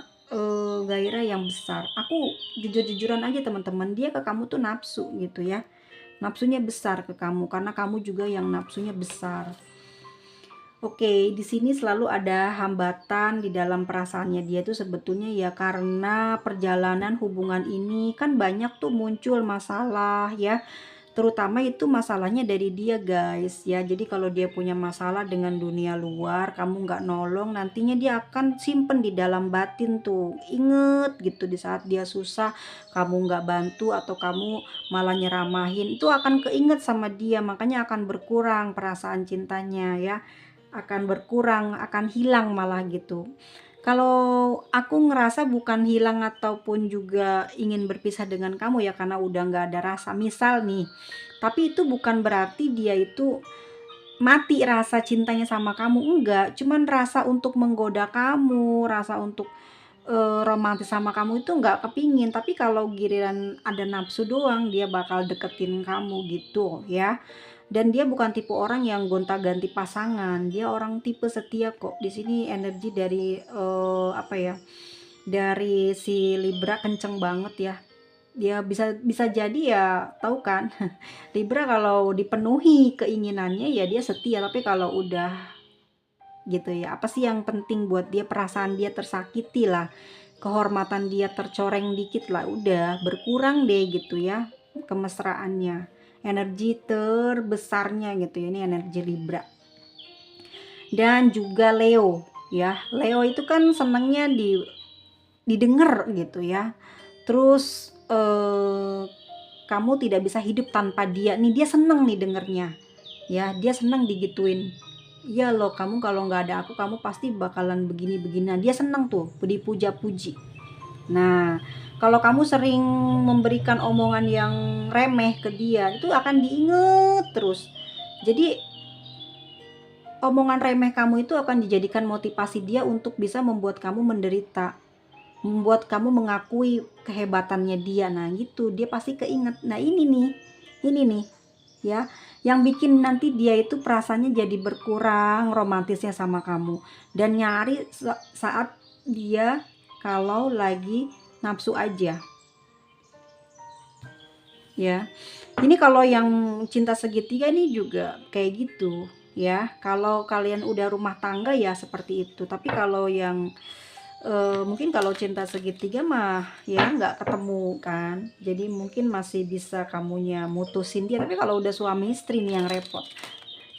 gairah yang besar. Aku jujur-jujuran aja teman-teman, dia ke kamu tuh nafsu gitu ya. Nafsunya besar ke kamu karena kamu juga yang nafsunya besar. Oke, di sini selalu ada hambatan di dalam perasaannya dia tuh sebetulnya ya karena perjalanan hubungan ini kan banyak tuh muncul masalah ya. Terutama itu masalahnya dari dia guys ya. Jadi kalau dia punya masalah dengan dunia luar, kamu nggak nolong, nantinya dia akan simpen di dalam batin tuh. Inget gitu di saat dia susah, kamu nggak bantu atau kamu malah nyeramahin, itu akan keinget sama dia, makanya akan berkurang perasaan cintanya ya, akan berkurang, akan hilang malah gitu. Kalau aku ngerasa bukan hilang ataupun juga ingin berpisah dengan kamu ya karena udah nggak ada rasa misal nih, tapi itu bukan berarti dia itu mati rasa cintanya sama kamu, enggak, cuman rasa untuk menggoda kamu, rasa untuk romantis sama kamu itu nggak kepingin. Tapi kalau giliran ada nafsu doang dia bakal deketin kamu gitu ya. Dan dia bukan tipe orang yang gonta-ganti pasangan, dia orang tipe setia kok. Di sini energi dari apa ya, dari si Libra kenceng banget ya. Dia bisa bisa jadi ya, tahu kan, Libra kalau dipenuhi keinginannya ya dia setia, tapi kalau udah gitu ya, apa sih yang penting buat dia, perasaan dia tersakiti lah, kehormatan dia tercoreng dikit lah, udah berkurang deh gitu ya kemesraannya, energi terbesarnya gitu ya, ini energi Libra. Dan juga Leo ya, Leo itu kan senangnya didengar gitu ya, terus kamu tidak bisa hidup tanpa dia nih, dia seneng nih dengernya ya, dia seneng digituin. Iya loh, kamu kalau nggak ada aku kamu pasti bakalan begini-begini. Nah, dia seneng tuh dipuja-puji. Nah, kalau kamu sering memberikan omongan yang remeh ke dia, itu akan diinget terus. Jadi omongan remeh kamu itu akan dijadikan motivasi dia untuk bisa membuat kamu menderita, membuat kamu mengakui kehebatannya dia. Nah gitu, dia pasti keinget. Nah ini nih ya, yang bikin nanti dia itu perasaannya jadi berkurang romantisnya sama kamu, dan nyari saat dia kalau lagi nafsu aja ya. Ini kalau yang cinta segitiga ini juga kayak gitu ya. Kalau kalian udah rumah tangga ya seperti itu. Tapi kalau yang mungkin kalau cinta segitiga mah ya nggak ketemu kan, jadi mungkin masih bisa kamunya mutusin dia. Tapi kalau udah suami istri nih yang repot,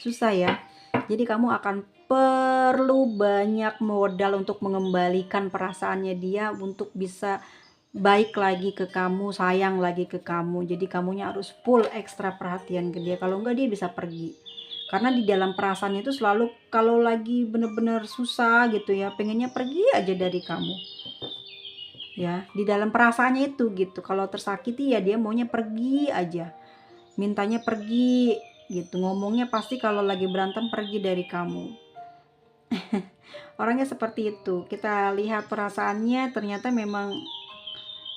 susah ya. Jadi kamu akan perlu banyak modal untuk mengembalikan perasaannya dia untuk bisa baik lagi ke kamu, sayang lagi ke kamu. Jadi kamunya harus full ekstra perhatian ke dia, kalau enggak dia bisa pergi. Karena di dalam perasaannya itu selalu kalau lagi bener-bener susah gitu ya, pengennya pergi aja dari kamu. Ya, di dalam perasaannya itu gitu. Kalau tersakiti ya dia maunya pergi aja. Mintanya pergi gitu. Ngomongnya pasti kalau lagi berantem pergi dari kamu. Orangnya seperti itu. Kita lihat perasaannya ternyata memang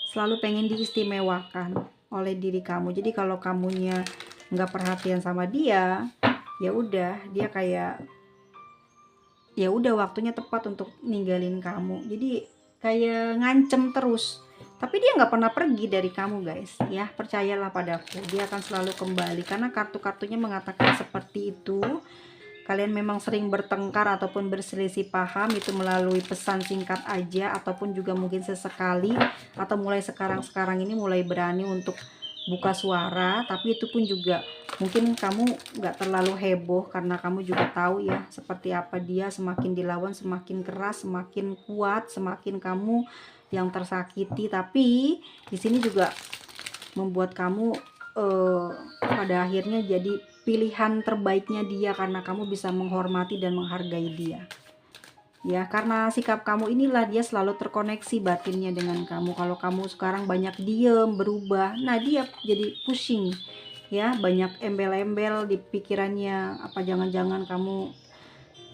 selalu pengen diistimewakan oleh diri kamu. Jadi kalau kamunya nggak perhatian sama dia, ya udah dia kayak ya udah waktunya tepat untuk ninggalin kamu. Jadi kayak ngancem terus. Tapi dia nggak pernah pergi dari kamu guys. Ya percayalah padaku, dia akan selalu kembali karena kartu-kartunya mengatakan seperti itu. Kalian memang sering bertengkar ataupun berselisih paham itu melalui pesan singkat aja, ataupun juga mungkin sesekali, atau mulai sekarang-sekarang ini mulai berani untuk buka suara. Tapi itu pun juga mungkin kamu nggak terlalu heboh karena kamu juga tahu ya seperti apa dia. Semakin dilawan semakin keras, semakin kuat, semakin kamu yang tersakiti. Tapi di sini juga membuat kamu pada akhirnya jadi pilihan terbaiknya dia karena kamu bisa menghormati dan menghargai dia. Ya, karena sikap kamu inilah dia selalu terkoneksi batinnya dengan kamu. Kalau kamu sekarang banyak diem, berubah, nah dia jadi pusing. Ya, banyak embel-embel di pikirannya. Apa jangan-jangan kamu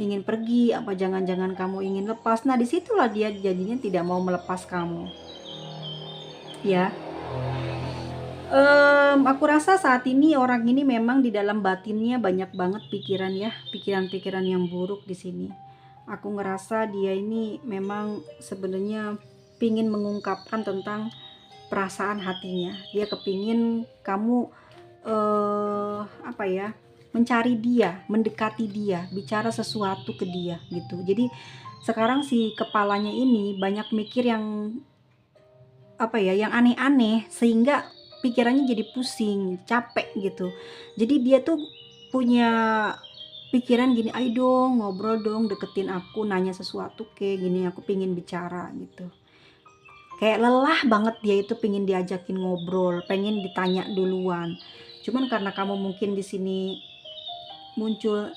ingin pergi, apa jangan-jangan kamu ingin lepas. Nah, disitulah dia jadinya tidak mau melepas kamu. Ya. Aku rasa saat ini orang ini memang di dalam batinnya banyak banget pikiran ya, pikiran-pikiran yang buruk di sini. Aku ngerasa dia ini memang sebenarnya pingin mengungkapkan tentang perasaan hatinya. Dia kepingin kamu apa ya, mencari dia, mendekati dia, bicara sesuatu ke dia gitu. Jadi sekarang si kepalanya ini banyak mikir yang apa ya, yang aneh-aneh sehingga pikirannya jadi pusing, capek gitu. Jadi dia tuh punya pikiran gini, ayo dong ngobrol dong, deketin aku, nanya sesuatu kayak gini, aku pingin bicara gitu. Kayak lelah banget dia itu pingin diajakin ngobrol, pengen ditanya duluan. Cuman karena kamu mungkin di sini muncul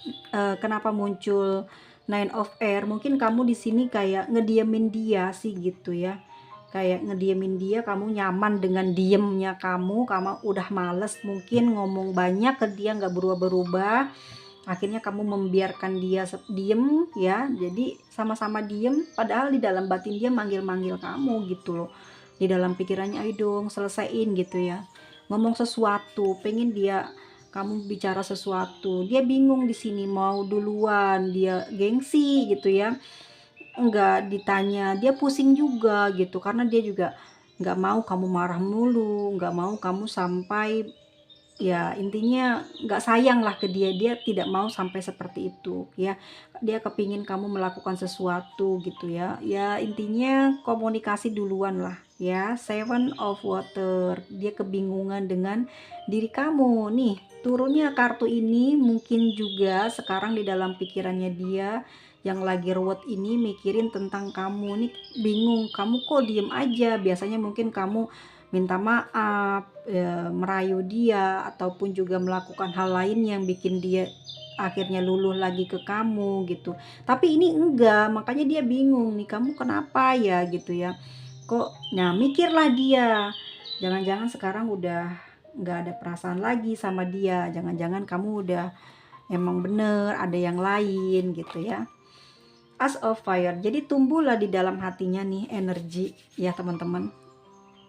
kenapa muncul Nine of Air, mungkin kamu di sini kayak ngediemin dia sih gitu ya, kayak ngediemin dia, kamu nyaman dengan diemnya kamu udah males mungkin ngomong banyak ke dia, nggak berubah-berubah. Akhirnya kamu membiarkan dia diem ya, jadi sama-sama diem padahal di dalam batin dia manggil-manggil kamu gitu loh. Di dalam pikirannya ayo dong selesaiin gitu ya, ngomong sesuatu, pengen dia kamu bicara sesuatu. Dia bingung di sini mau duluan, dia gengsi gitu ya, enggak ditanya, dia pusing juga gitu karena dia juga nggak mau kamu marah mulu, nggak mau kamu sampai ya intinya nggak sayang lah ke dia, dia tidak mau sampai seperti itu ya. Dia kepingin kamu melakukan sesuatu gitu ya, ya intinya komunikasi duluan lah ya. Seven of Water, dia kebingungan dengan diri kamu nih. Turunnya kartu ini mungkin juga sekarang di dalam pikirannya dia yang lagi ruwet ini mikirin tentang kamu nih, bingung kamu kok diem aja. Biasanya mungkin kamu minta maaf, merayu dia, ataupun juga melakukan hal lain yang bikin dia akhirnya luluh lagi ke kamu gitu. Tapi ini enggak, makanya dia bingung nih, kamu kenapa ya gitu ya. Kok, nah mikirlah dia, jangan-jangan sekarang udah nggak ada perasaan lagi sama dia, jangan-jangan kamu udah emang bener ada yang lain gitu ya. As of Fire, jadi tumbuhlah di dalam hatinya nih energi ya teman-teman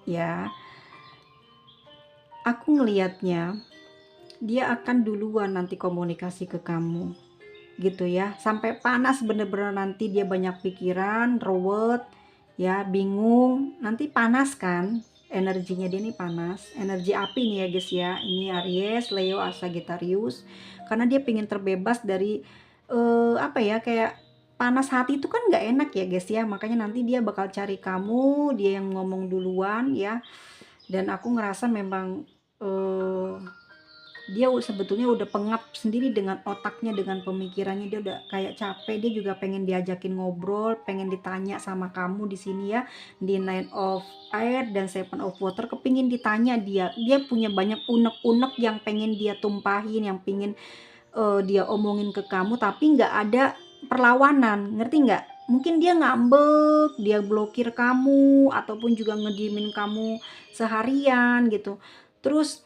ya. Aku ngelihatnya dia akan duluan nanti komunikasi ke kamu gitu ya, sampai panas bener-bener nanti dia banyak pikiran, ruwet ya, bingung, nanti panas kan energinya dia nih panas, energi api nih ya guys ya. Ini Aries, Leo, Sagittarius. Karena dia pengen terbebas dari apa ya, kayak panas hati itu kan nggak enak ya guys ya. Makanya nanti dia bakal cari kamu, dia yang ngomong duluan ya. Dan aku ngerasa memang dia sebetulnya udah pengap sendiri dengan otaknya, dengan pemikirannya. Dia udah kayak capek, dia juga pengen diajakin ngobrol, pengen ditanya sama kamu di sini ya. Di Nine of Air dan Seven of Water, kepingin ditanya dia punya banyak unek-unek yang pengen dia tumpahin, yang pengen dia omongin ke kamu, tapi nggak ada perlawanan, ngerti nggak? Mungkin dia ngambek, dia blokir kamu, ataupun juga ngediemin kamu seharian gitu. Terus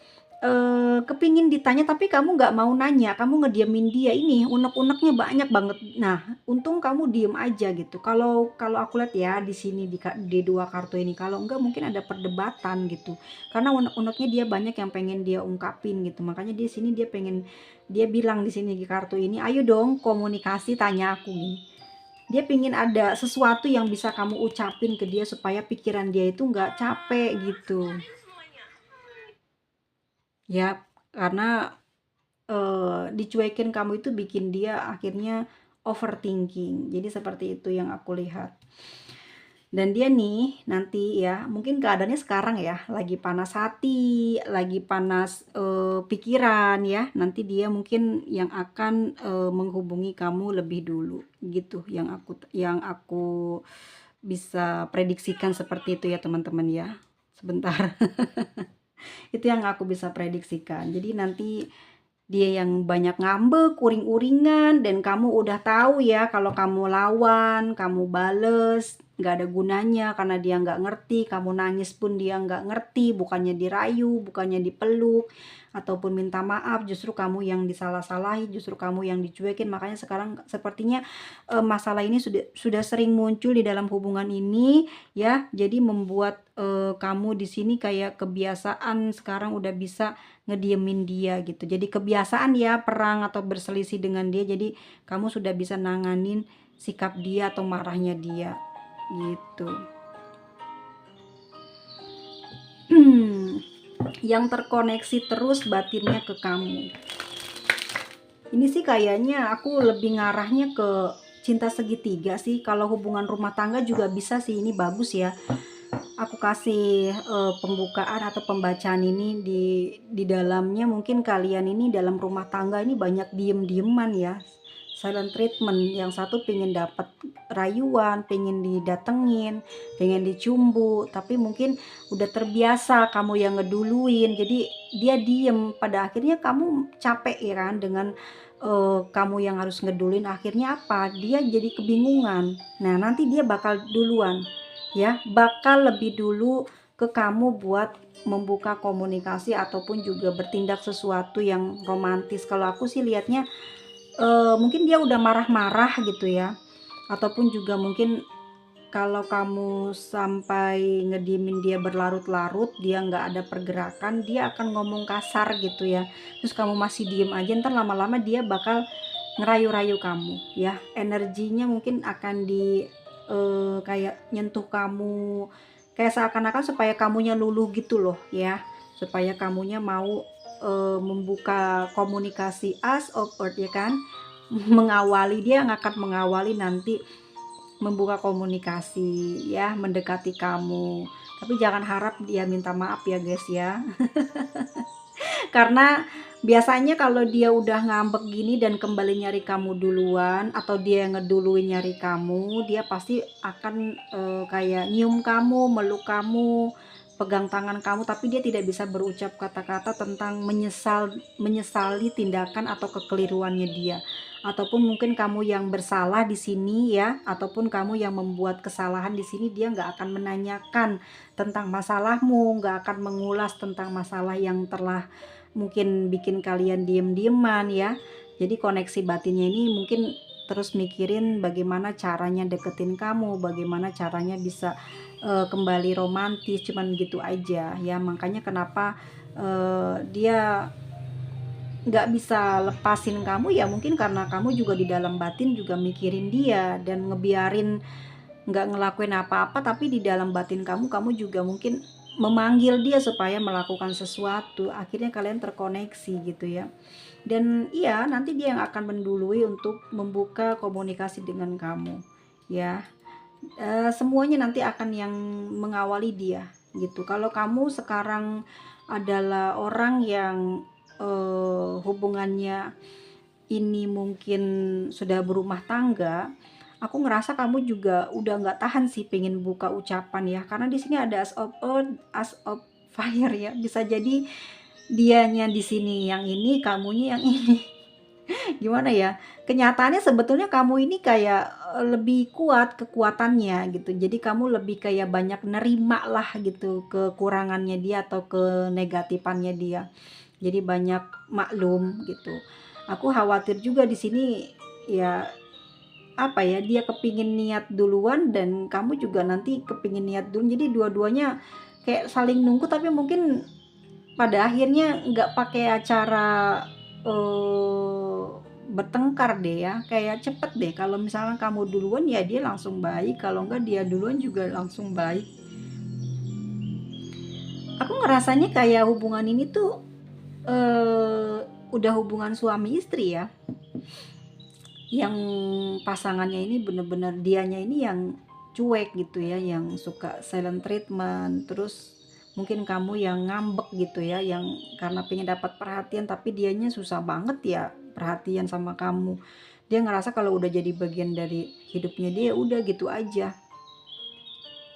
kepingin ditanya tapi kamu nggak mau nanya, kamu ngediemin dia, ini unek-uneknya banyak banget. Nah, untung kamu diem aja gitu. Kalau kalau aku lihat ya di sini di dua kartu ini, kalau enggak mungkin ada perdebatan gitu. Karena unek-uneknya dia banyak yang pengen dia ungkapin gitu. Makanya di sini dia bilang di sini di kartu ini, ayo dong komunikasi, tanya aku gini. Dia pengen ada sesuatu yang bisa kamu ucapin ke dia supaya pikiran dia itu nggak capek gitu. Ya, karena dicuekin kamu itu bikin dia akhirnya overthinking. Jadi seperti itu yang aku lihat. Dan dia nih nanti ya, mungkin keadaannya sekarang ya, lagi panas hati, lagi panas pikiran ya. Nanti dia mungkin yang akan menghubungi kamu lebih dulu gitu. Yang aku bisa prediksikan seperti itu ya teman-teman ya. Sebentar. Itu yang aku bisa prediksikan. Jadi nanti dia yang banyak ngambek, uring-uringan, dan kamu udah tahu ya kalau kamu lawan, kamu bales, nggak ada gunanya karena dia nggak ngerti, kamu nangis pun dia nggak ngerti, bukannya dirayu, bukannya dipeluk, ataupun minta maaf, justru kamu yang disalah-salahi, justru kamu yang dicuekin. Makanya sekarang sepertinya masalah ini sudah sering muncul di dalam hubungan ini ya, jadi membuat kamu di sini kayak kebiasaan sekarang udah bisa ngediemin dia gitu. Jadi kebiasaan ya perang atau berselisih dengan dia. Jadi kamu sudah bisa nanganin sikap dia atau marahnya dia gitu. Yang terkoneksi terus batinnya ke kamu. Ini sih kayaknya aku lebih ngarahnya ke cinta segitiga sih. Kalau hubungan rumah tangga juga bisa sih, ini bagus ya. Aku kasih pembukaan atau pembacaan ini di dalamnya. Mungkin kalian ini dalam rumah tangga ini banyak diem-dieman ya, silent treatment. Yang satu pengen dapat rayuan, pengen didatengin, pengen dicumbu, tapi mungkin udah terbiasa kamu yang ngeduluin, jadi dia diem. Pada akhirnya kamu capek ya kan dengan kamu yang harus ngeduluin. Akhirnya apa, dia jadi kebingungan. Nah nanti dia bakal duluan ya, bakal lebih dulu ke kamu buat membuka komunikasi ataupun juga bertindak sesuatu yang romantis. Kalau aku sih lihatnya mungkin dia udah marah-marah gitu ya, ataupun juga mungkin kalau kamu sampai ngediemin dia berlarut-larut, dia nggak ada pergerakan, dia akan ngomong kasar gitu ya, terus kamu masih diem aja, ntar lama-lama dia bakal ngerayu-rayu kamu ya. Energinya mungkin akan kayak nyentuh kamu, kayak seakan-akan supaya kamunya luluh gitu loh ya, supaya kamunya mau membuka komunikasi. As of Earth ya kan, mengawali, dia yang akan mengawali nanti membuka komunikasi ya, mendekati kamu. Tapi jangan harap dia minta maaf ya guys ya. Karena biasanya kalau dia udah ngambek gini dan kembali nyari kamu duluan, atau dia yang ngeduluin nyari kamu, dia pasti akan kayak nyium kamu, meluk kamu, pegang tangan kamu, tapi dia tidak bisa berucap kata-kata tentang menyesali tindakan atau kekeliruannya dia. Ataupun mungkin kamu yang bersalah di sini ya, ataupun kamu yang membuat kesalahan di sini, dia nggak akan menanyakan tentang masalahmu, nggak akan mengulas tentang masalah yang telah mungkin bikin kalian diem-dieman ya. Jadi koneksi batinnya ini mungkin terus mikirin bagaimana caranya deketin kamu, bagaimana caranya bisa kembali romantis, cuman gitu aja ya. Makanya kenapa dia nggak bisa lepasin kamu ya, mungkin karena kamu juga di dalam batin juga mikirin dia dan ngebiarin nggak ngelakuin apa-apa, tapi di dalam batin kamu juga mungkin memanggil dia supaya melakukan sesuatu, akhirnya kalian terkoneksi gitu ya. Dan iya, nanti dia yang akan mendului untuk membuka komunikasi dengan kamu ya. Semuanya nanti akan yang mengawali dia gitu. Kalau kamu sekarang adalah orang yang hubungannya ini mungkin sudah berumah tangga, aku ngerasa kamu juga udah nggak tahan sih pengen buka ucapan ya, karena di sini ada as of earth, as of fire ya. Bisa jadi dianya di sini yang ini, kamunya yang ini. Gimana ya? Kenyataannya sebetulnya kamu ini kayak lebih kuat kekuatannya gitu. Jadi kamu lebih kayak banyak nerima lah gitu kekurangannya dia atau kenegatifan dia. Jadi banyak maklum gitu. Aku khawatir juga di sini ya, apa ya, dia kepingin niat duluan dan kamu juga nanti kepingin niat dulu. Jadi dua-duanya kayak saling nunggu, tapi mungkin pada akhirnya nggak pakai acara eh, bertengkar deh ya, kayak cepet deh. Kalau misalnya kamu duluan ya dia langsung baik, kalau enggak dia duluan juga langsung baik. Aku ngerasanya kayak hubungan ini tuh udah hubungan suami istri ya, yang pasangannya ini bener-bener dianya ini yang cuek gitu ya, yang suka silent treatment. Terus mungkin kamu yang ngambek gitu ya, yang karena pengen dapat perhatian tapi dianya susah banget ya perhatian sama kamu. Dia ngerasa kalau udah jadi bagian dari hidupnya dia udah gitu aja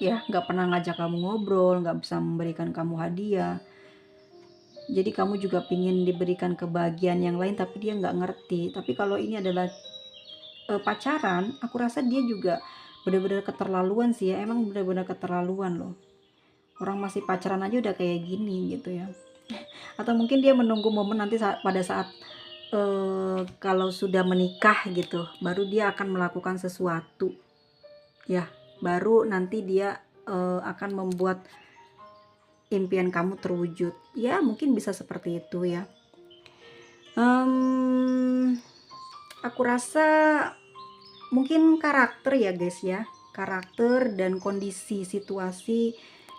ya, nggak pernah ngajak kamu ngobrol, nggak bisa memberikan kamu hadiah. Jadi kamu juga pingin diberikan kebahagiaan yang lain tapi dia nggak ngerti. Tapi kalau ini adalah pacaran, aku rasa dia juga benar-benar keterlaluan sih ya. Emang benar-benar keterlaluan loh. Orang masih pacaran aja udah kayak gini gitu ya. Atau mungkin dia menunggu momen nanti pada saat kalau sudah menikah gitu, baru dia akan melakukan sesuatu ya. Baru nanti dia akan membuat impian kamu terwujud. Ya mungkin bisa seperti itu ya. Aku rasa mungkin karakter ya guys ya, karakter dan kondisi situasi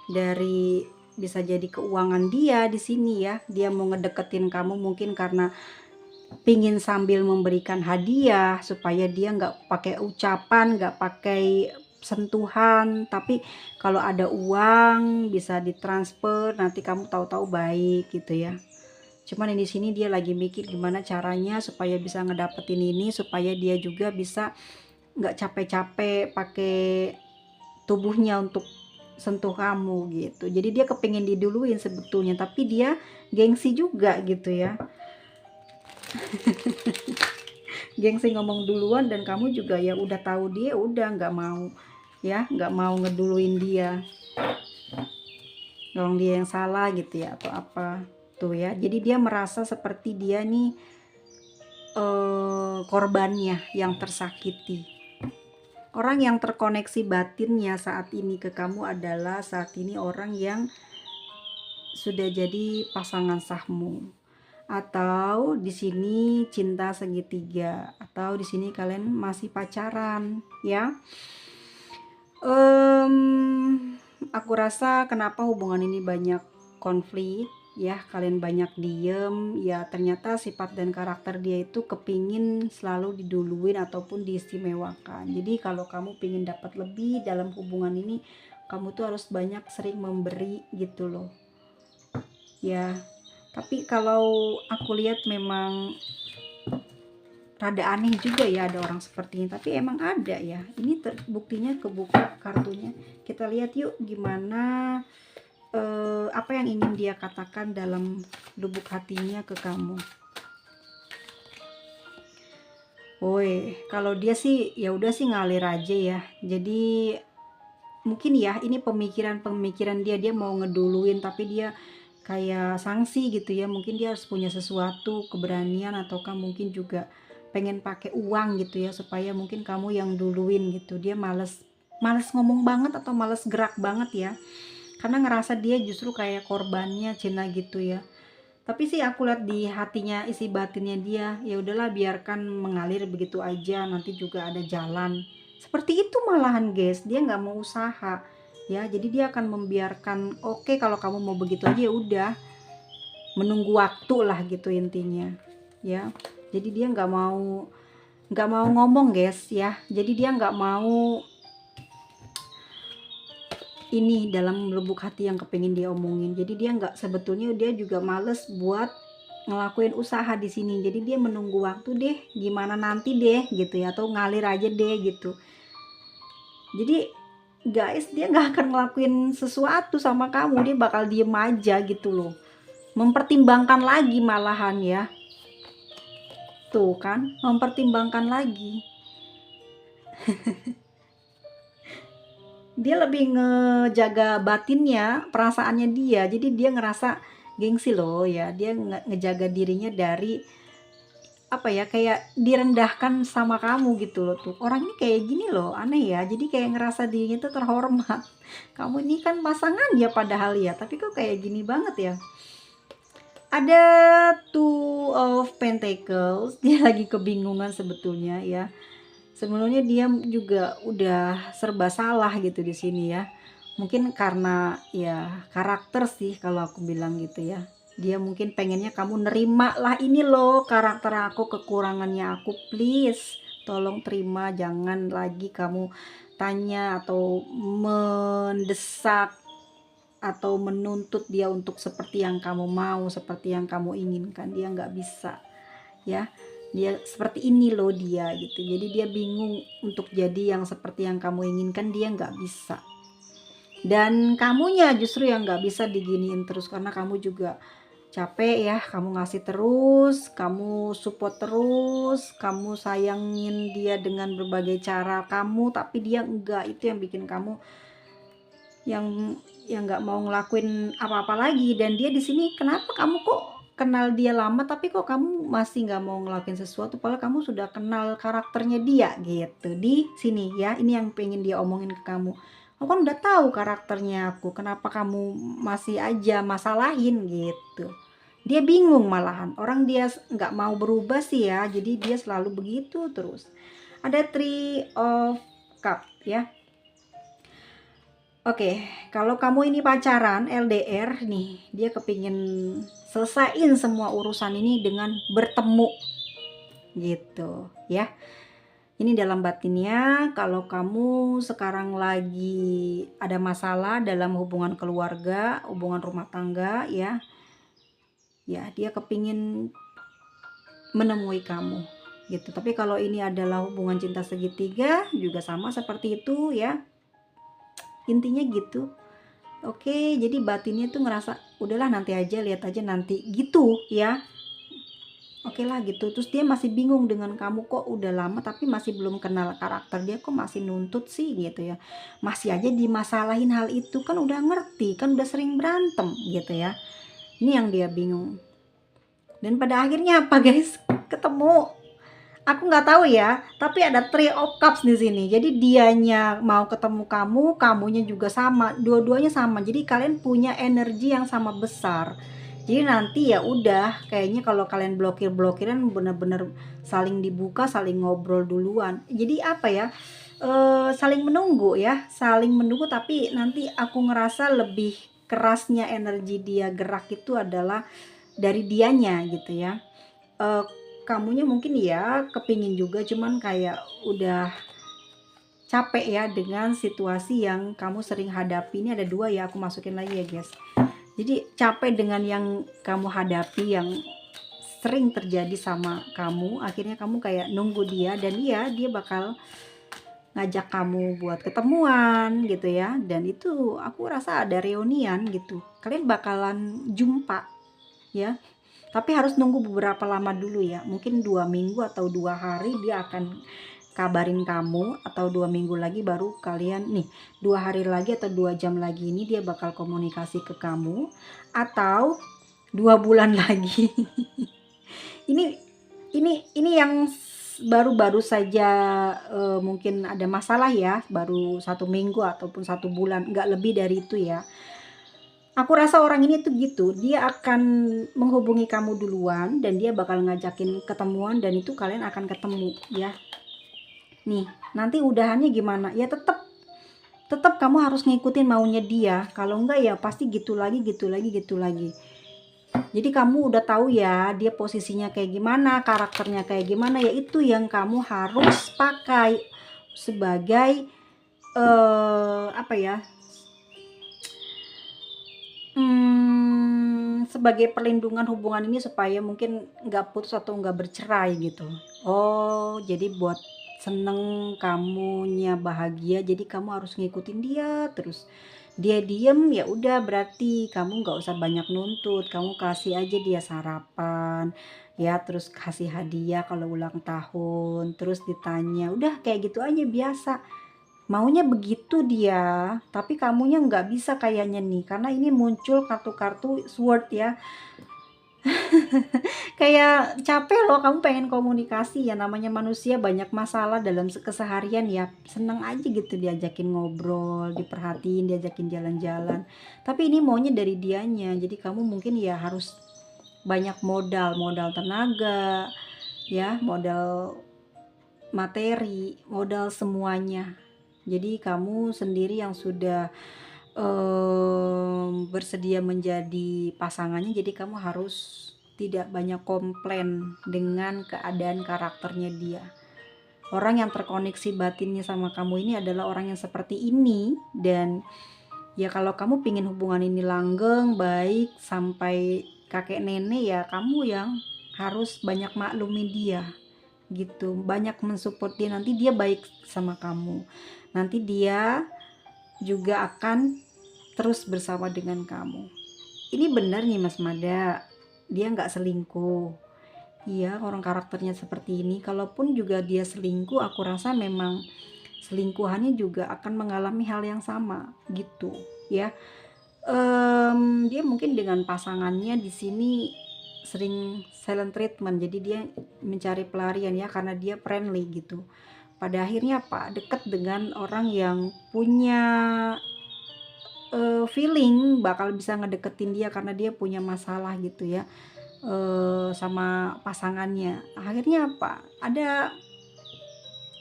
dari, bisa jadi keuangan dia di sini ya. Dia mau ngedeketin kamu mungkin karena pingin sambil memberikan hadiah supaya dia nggak pakai ucapan, nggak pakai sentuhan, tapi kalau ada uang bisa ditransfer, nanti kamu tahu-tahu baik gitu ya. Cuman di sini dia lagi mikir gimana caranya supaya bisa ngedapetin ini, supaya dia juga bisa nggak capek-capek pakai tubuhnya untuk sentuh kamu gitu. Jadi dia kepingin diduluin sebetulnya, tapi dia gengsi juga gitu ya. Gengsi ngomong duluan dan kamu juga ya udah tahu dia udah nggak mau ya, nggak mau ngeduluin dia. Dong dia yang salah gitu ya atau apa tuh ya. Jadi dia merasa seperti dia nih korbannya yang tersakiti. Orang yang terkoneksi batinnya saat ini ke kamu adalah saat ini orang yang sudah jadi pasangan sahmu, atau di sini cinta segitiga, atau di sini kalian masih pacaran ya. Aku rasa kenapa hubungan ini banyak konflik ya, kalian banyak diem ya, ternyata sifat dan karakter dia itu kepingin selalu diduluin ataupun diistimewakan. Jadi kalau kamu pingin dapat lebih dalam hubungan ini, kamu tuh harus banyak sering memberi gitu loh ya. Tapi kalau aku lihat memang rada aneh juga ya ada orang seperti ini, tapi emang ada ya. Ini buktinya kebuka kartunya. Kita lihat yuk gimana apa yang ingin dia katakan dalam lubuk hatinya ke kamu. Woi, kalau dia sih ya udah sih ngalir aja ya. Jadi mungkin ya ini pemikiran dia mau ngeduluin tapi dia kayak sanksi gitu ya. Mungkin dia harus punya sesuatu keberanian, ataukah mungkin juga pengen pakai uang gitu ya supaya mungkin kamu yang duluin gitu. Dia males ngomong banget atau males gerak banget ya, karena ngerasa dia justru kayak korbannya Cina gitu ya. Tapi sih aku lihat di hatinya, isi batinnya dia ya udahlah biarkan mengalir begitu aja, nanti juga ada jalan. Seperti itu malahan guys, dia nggak mau usaha. ya. Jadi dia akan membiarkan, oke kalau kamu mau begitu aja ya udah, menunggu waktu lah gitu intinya ya. Jadi dia nggak mau ngomong guys ya. Jadi dia nggak mau ini dalam lubuk hati yang kepingin dia omongin. Jadi dia nggak, sebetulnya dia juga males buat ngelakuin usaha di sini. Jadi dia menunggu waktu deh, gimana nanti deh gitu ya, atau ngalir aja deh gitu. Jadi guys, dia nggak akan ngelakuin sesuatu sama kamu, dia bakal diem aja gitu loh. Mempertimbangkan lagi malahan ya. Tuh kan, mempertimbangkan lagi. Dia lebih ngejaga batinnya, perasaannya dia. Jadi dia ngerasa gengsi loh ya. Dia ngejaga dirinya dari apa ya, kayak direndahkan sama kamu gitu loh. Tuh orang ini kayak gini loh, aneh ya. Jadi kayak ngerasa dirinya tuh terhormat. Kamu ini kan pasangan ya padahal ya, tapi kok kayak gini banget ya. Ada Two of Pentacles. Dia lagi kebingungan sebetulnya ya. Sebenarnya dia juga udah serba salah gitu di sini ya. Mungkin karena ya karakter sih kalau aku bilang gitu ya. Dia mungkin pengennya kamu nerima lah, ini loh karakter aku, kekurangannya aku, please tolong terima, jangan lagi kamu tanya atau mendesak atau menuntut dia untuk seperti yang kamu mau, seperti yang kamu inginkan. Dia nggak bisa ya. Dia seperti ini loh dia gitu. Jadi dia bingung untuk jadi yang seperti yang kamu inginkan, dia nggak bisa. Dan kamunya justru yang nggak bisa diginiin terus, karena kamu juga capek ya. Kamu ngasih terus, kamu support terus, kamu sayangin dia dengan berbagai cara kamu, tapi dia enggak. Itu yang bikin kamu yang nggak mau ngelakuin apa-apa lagi. Dan dia di sini, kenapa kamu kok kenal dia lama tapi kok kamu masih nggak mau ngelakuin sesuatu, padahal kamu sudah kenal karakternya dia gitu. Di sini ya, ini yang pengen dia omongin ke kamu. Aku kan udah tahu karakternya aku, kenapa kamu masih aja masalahin gitu. Dia bingung malahan, orang dia nggak mau berubah sih ya, jadi dia selalu begitu terus. Ada Three of Cup ya. Oke, kalau kamu ini pacaran LDR nih, dia kepingin selesain semua urusan ini dengan bertemu gitu ya. Ini dalam batinnya, kalau kamu sekarang lagi ada masalah dalam hubungan keluarga, hubungan rumah tangga ya, ya dia kepingin menemui kamu gitu. Tapi kalau ini adalah hubungan cinta segitiga juga sama seperti itu ya. Intinya gitu. Oke, jadi batinnya tuh ngerasa udahlah nanti aja, lihat aja nanti gitu ya. Oke lah gitu. Terus dia masih bingung dengan kamu, kok udah lama tapi masih belum kenal karakter dia, kok masih nuntut sih gitu ya. Masih aja dimasalahin hal itu, kan udah ngerti, kan udah sering berantem gitu ya. Ini yang dia bingung. Dan pada akhirnya apa guys? Ketemu. Aku nggak tahu ya, tapi ada Three of Cups di sini. Jadi dianya mau ketemu kamu, kamunya juga sama, dua-duanya sama. Jadi kalian punya energi yang sama besar. Jadi nanti ya udah, kayaknya kalau kalian blokir-blokiran bener-bener saling dibuka, saling ngobrol duluan. Jadi apa ya? Saling menunggu ya, saling menunggu. Tapi nanti aku ngerasa lebih kerasnya energi dia gerak itu adalah dari dianya gitu ya. Kamunya mungkin ya kepingin juga, cuman kayak udah capek ya dengan situasi yang kamu sering hadapi. Ini ada dua ya, aku masukin lagi ya guys. Jadi capek dengan yang kamu hadapi, yang sering terjadi sama kamu. Akhirnya kamu kayak nunggu dia, dan dia bakal ngajak kamu buat ketemuan gitu ya. Dan itu aku rasa ada reunian gitu, kalian bakalan jumpa ya. Tapi harus nunggu beberapa lama dulu ya, mungkin 2 minggu atau 2 hari dia akan kabarin kamu, atau 2 minggu lagi baru kalian nih, 2 hari lagi atau 2 jam lagi ini dia bakal komunikasi ke kamu, atau 2 bulan lagi. ini ini yang baru-baru saja mungkin ada masalah ya, baru 1 minggu ataupun 1 bulan, nggak lebih dari itu ya. Aku rasa orang ini tuh gitu, dia akan menghubungi kamu duluan dan dia bakal ngajakin ketemuan, dan itu kalian akan ketemu ya. Nih, nanti udahannya gimana? Ya tetap tetap kamu harus ngikutin maunya dia. Kalau enggak ya pasti gitu lagi, gitu lagi, gitu lagi. Jadi kamu udah tahu ya dia posisinya kayak gimana, karakternya kayak gimana, ya itu yang kamu harus pakai sebagai apa ya? Sebagai perlindungan hubungan ini supaya mungkin nggak putus atau nggak bercerai gitu. Oh, jadi buat seneng kamunya bahagia, jadi kamu harus ngikutin dia terus. Dia diem, ya udah berarti kamu nggak usah banyak nuntut, kamu kasih aja dia sarapan, ya terus kasih hadiah kalau ulang tahun, terus ditanya, udah kayak gitu aja biasa. Maunya begitu dia, tapi kamunya nggak bisa kayaknya nih, karena ini muncul kartu-kartu sword ya. Kayak capek loh kamu pengen komunikasi, ya namanya manusia banyak masalah dalam keseharian ya, seneng aja gitu diajakin ngobrol, diperhatiin, diajakin jalan-jalan. Tapi ini maunya dari dianya, jadi kamu mungkin ya harus banyak modal, modal tenaga, ya modal materi, modal semuanya. Jadi kamu sendiri yang sudah bersedia menjadi pasangannya, jadi kamu harus tidak banyak komplain dengan keadaan karakternya dia. Orang yang terkoneksi batinnya sama kamu ini adalah orang yang seperti ini, dan ya kalau kamu pingin hubungan ini langgeng, baik sampai kakek nenek, ya kamu yang harus banyak maklumin dia gitu, banyak mensupport dia, nanti dia baik sama kamu, nanti dia juga akan terus bersama dengan kamu. Ini benar nih Mas Mada, dia nggak selingkuh. Iya, orang karakternya seperti ini, kalaupun juga dia selingkuh, aku rasa memang selingkuhannya juga akan mengalami hal yang sama gitu ya. Dia mungkin dengan pasangannya di sini sering silent treatment, jadi dia mencari pelarian ya, karena dia friendly gitu. Pada akhirnya apa? Dekat dengan orang yang punya feeling bakal bisa ngedeketin dia karena dia punya masalah gitu ya, sama pasangannya. Akhirnya apa? Ada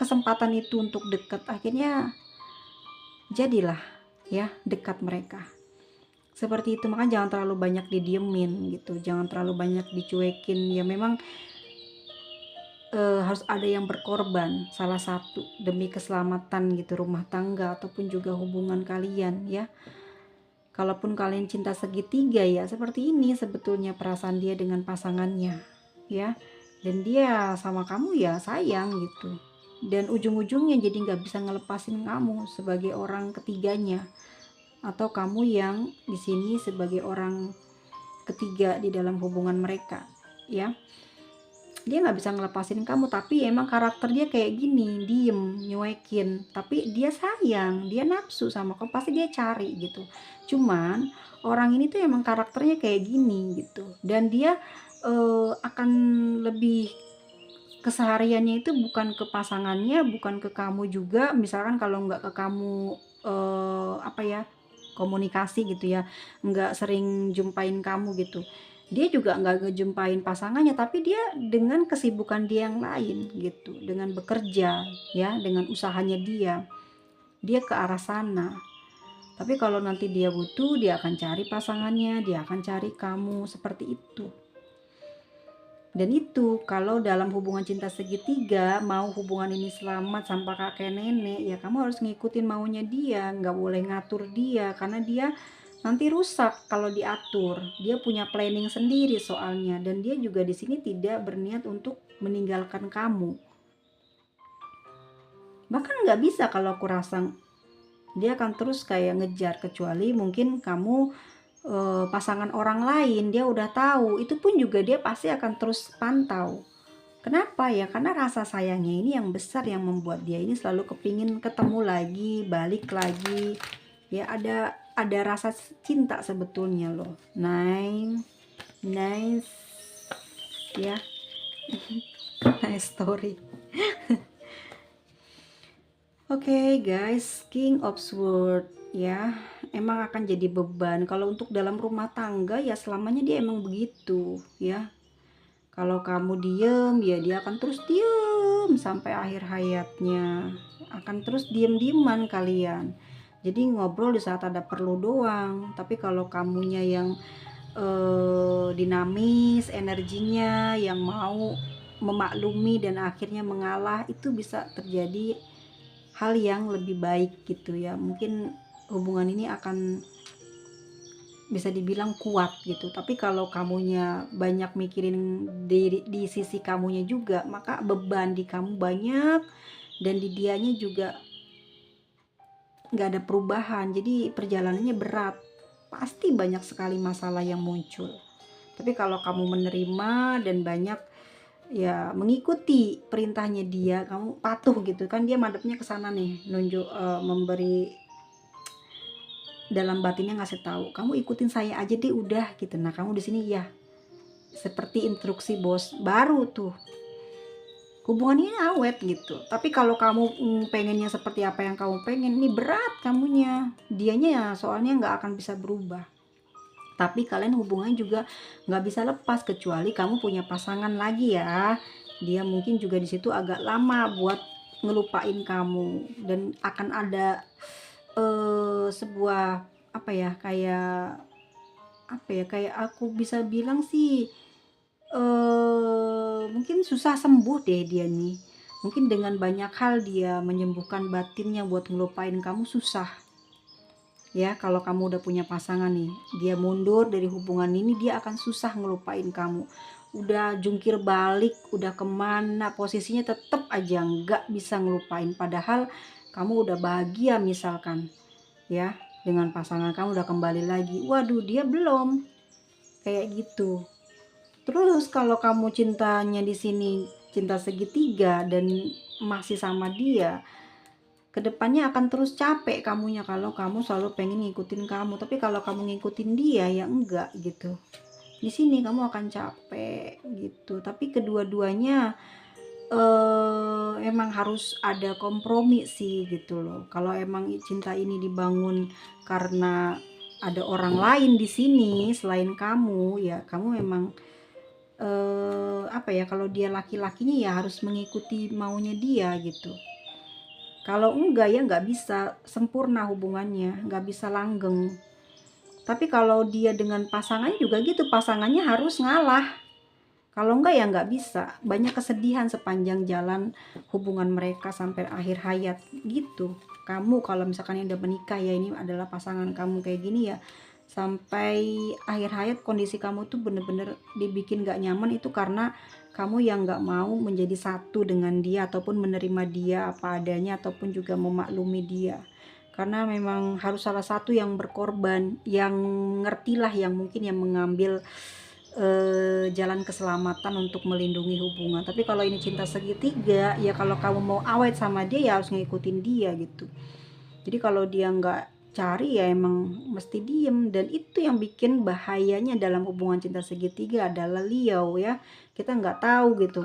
kesempatan itu untuk dekat, akhirnya jadilah ya dekat mereka. Seperti itu, makanya jangan terlalu banyak didiemin gitu, jangan terlalu banyak dicuekin. Ya memang harus ada yang berkorban salah satu demi keselamatan gitu rumah tangga ataupun juga hubungan kalian ya. Kalaupun kalian cinta segitiga ya seperti ini sebetulnya perasaan dia dengan pasangannya ya, dan dia sama kamu ya sayang gitu, dan ujung-ujungnya jadi nggak bisa ngelepasin kamu sebagai orang ketiganya, atau kamu yang di sini sebagai orang ketiga di dalam hubungan mereka ya. Dia nggak bisa ngelepasin kamu, tapi emang karakter dia kayak gini, diem, nyuekin, tapi dia sayang, dia nafsu sama kamu, pasti dia cari gitu. Cuman orang ini tuh emang karakternya kayak gini gitu, dan dia akan lebih kesehariannya itu bukan ke pasangannya, bukan ke kamu juga. Misalkan kalau nggak ke kamu apa ya, komunikasi gitu ya, nggak sering jumpain kamu gitu, dia juga nggak ngejumpain pasangannya, tapi dia dengan kesibukan dia yang lain gitu, dengan bekerja ya, dengan usahanya dia ke arah sana. Tapi kalau nanti dia butuh, dia akan cari pasangannya, dia akan cari kamu, seperti itu. Dan itu kalau dalam hubungan cinta segitiga, mau hubungan ini selamat sampai kakek nenek, ya kamu harus ngikutin maunya dia, nggak boleh ngatur dia, karena dia nanti rusak kalau diatur. Dia punya planning sendiri soalnya, dan dia juga di sini tidak berniat untuk meninggalkan kamu. Bahkan nggak bisa, kalau aku rasa dia akan terus kayak ngejar, kecuali mungkin kamu pasangan orang lain, dia udah tahu, itu pun juga dia pasti akan terus pantau. Kenapa ya? Karena rasa sayangnya ini yang besar yang membuat dia ini selalu kepingin ketemu lagi, balik lagi. Ya ada rasa cinta sebetulnya loh. Nice, nice, ya, nice story. Oke guys, King of Swords ya, emang akan jadi beban kalau untuk dalam rumah tangga ya, selamanya dia emang begitu ya. Kalau kamu diem ya dia akan terus diem sampai akhir hayatnya, akan terus diem-dieman kalian. Jadi ngobrol di saat ada perlu doang. Tapi kalau kamunya yang dinamis energinya, yang mau memaklumi dan akhirnya mengalah, itu bisa terjadi hal yang lebih baik gitu ya. Mungkin hubungan ini akan bisa dibilang kuat gitu. Tapi kalau kamunya banyak mikirin di sisi kamunya juga, maka beban di kamu banyak dan di dianya juga nggak ada perubahan. Jadi perjalanannya berat. Pasti banyak sekali masalah yang muncul. Tapi kalau kamu menerima dan banyak ya mengikuti perintahnya dia, kamu patuh gitu kan, dia madepnya ke sana nih, nunjuk memberi dalam batinnya, ngasih tahu kamu ikutin saya aja deh udah gitu. Nah kamu di sini ya seperti instruksi bos, baru tuh hubungannya awet gitu. Tapi kalau kamu pengennya seperti apa yang kamu pengen, ini berat kamunya, dianya ya soalnya nggak akan bisa berubah. Tapi kalian hubungannya juga nggak bisa lepas kecuali kamu punya pasangan lagi ya. Dia mungkin juga di situ agak lama buat ngelupain kamu dan akan ada sebuah apa ya, kayak aku bisa bilang sih mungkin susah sembuh deh dia nih. Mungkin dengan banyak hal dia menyembuhkan batinnya buat ngelupain kamu susah. Ya, kalau kamu udah punya pasangan nih, dia mundur dari hubungan ini, dia akan susah ngelupain kamu. Udah jungkir balik, udah kemana, posisinya tetap aja nggak bisa ngelupain. Padahal kamu udah bahagia misalkan, ya, dengan pasangan kamu udah kembali lagi. Waduh, dia belum. Kayak gitu. Terus kalau kamu cintanya di sini cinta segitiga dan masih sama dia, kedepannya akan terus capek kamunya kalau kamu selalu pengen ngikutin kamu. Tapi kalau kamu ngikutin dia ya enggak gitu. Di sini kamu akan capek gitu. Tapi kedua-duanya emang harus ada kompromi sih gitu loh. Kalau emang cinta ini dibangun karena ada orang lain di sini selain kamu, ya kamu memang apa ya, kalau dia laki-lakinya ya harus mengikuti maunya dia gitu. Kalau enggak ya nggak bisa sempurna hubungannya, nggak bisa langgeng. Tapi kalau dia dengan pasangannya juga gitu, pasangannya harus ngalah. Kalau enggak ya nggak bisa. Banyak kesedihan sepanjang jalan hubungan mereka sampai akhir hayat gitu. Kamu kalau misalkan yang udah menikah ya, ini adalah pasangan kamu kayak gini ya, sampai akhir hayat kondisi kamu tuh bener-bener dibikin gak nyaman, itu karena kamu yang gak mau menjadi satu dengan dia ataupun menerima dia apa adanya ataupun juga memaklumi dia. Karena memang harus salah satu yang berkorban, yang ngertilah, yang mungkin yang mengambil jalan keselamatan untuk melindungi hubungan. Tapi kalau ini cinta segitiga ya, kalau kamu mau awet sama dia ya harus ngikutin dia gitu. Jadi kalau dia nggak cari ya emang mesti diem, dan itu yang bikin bahayanya dalam hubungan cinta segitiga adalah Leo ya. Kita nggak tahu gitu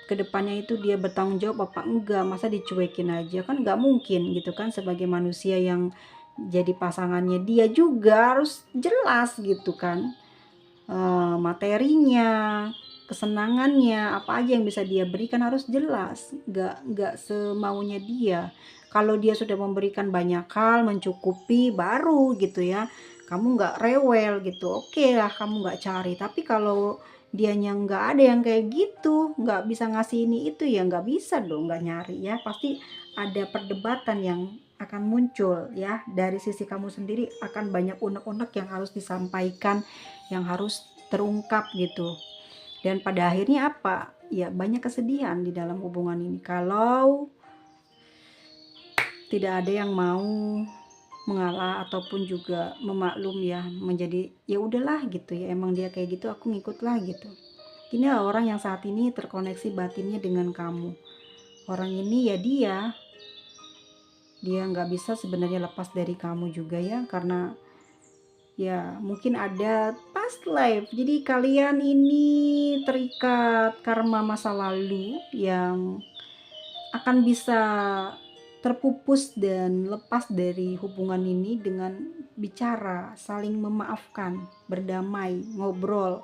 kedepannya itu dia bertanggung jawab apa enggak, masa dicuekin aja kan nggak mungkin gitu kan. Sebagai manusia yang jadi pasangannya dia juga harus jelas gitu kan, materinya, kesenangannya, apa aja yang bisa dia berikan harus jelas, nggak semaunya dia. Kalau dia sudah memberikan banyak hal, mencukupi, baru gitu ya, kamu nggak rewel gitu, oke lah kamu nggak cari. Tapi kalau dianya nggak ada yang kayak gitu, nggak bisa ngasih ini itu, ya nggak bisa dong nggak nyari ya, pasti ada perdebatan yang akan muncul ya. Dari sisi kamu sendiri akan banyak unek-unek yang harus disampaikan, yang harus terungkap gitu. Dan pada akhirnya apa? Ya banyak kesedihan di dalam hubungan ini kalau tidak ada yang mau mengalah ataupun juga memaklum ya, menjadi ya udahlah gitu ya, emang dia kayak gitu aku ngikutlah gitu. Inilah orang yang saat ini terkoneksi batinnya dengan kamu. Orang ini ya dia nggak bisa sebenarnya lepas dari kamu juga ya, karena ya mungkin ada past life. Jadi kalian ini terikat karma masa lalu yang akan bisa terpupus dan lepas dari hubungan ini dengan bicara, saling memaafkan, berdamai, ngobrol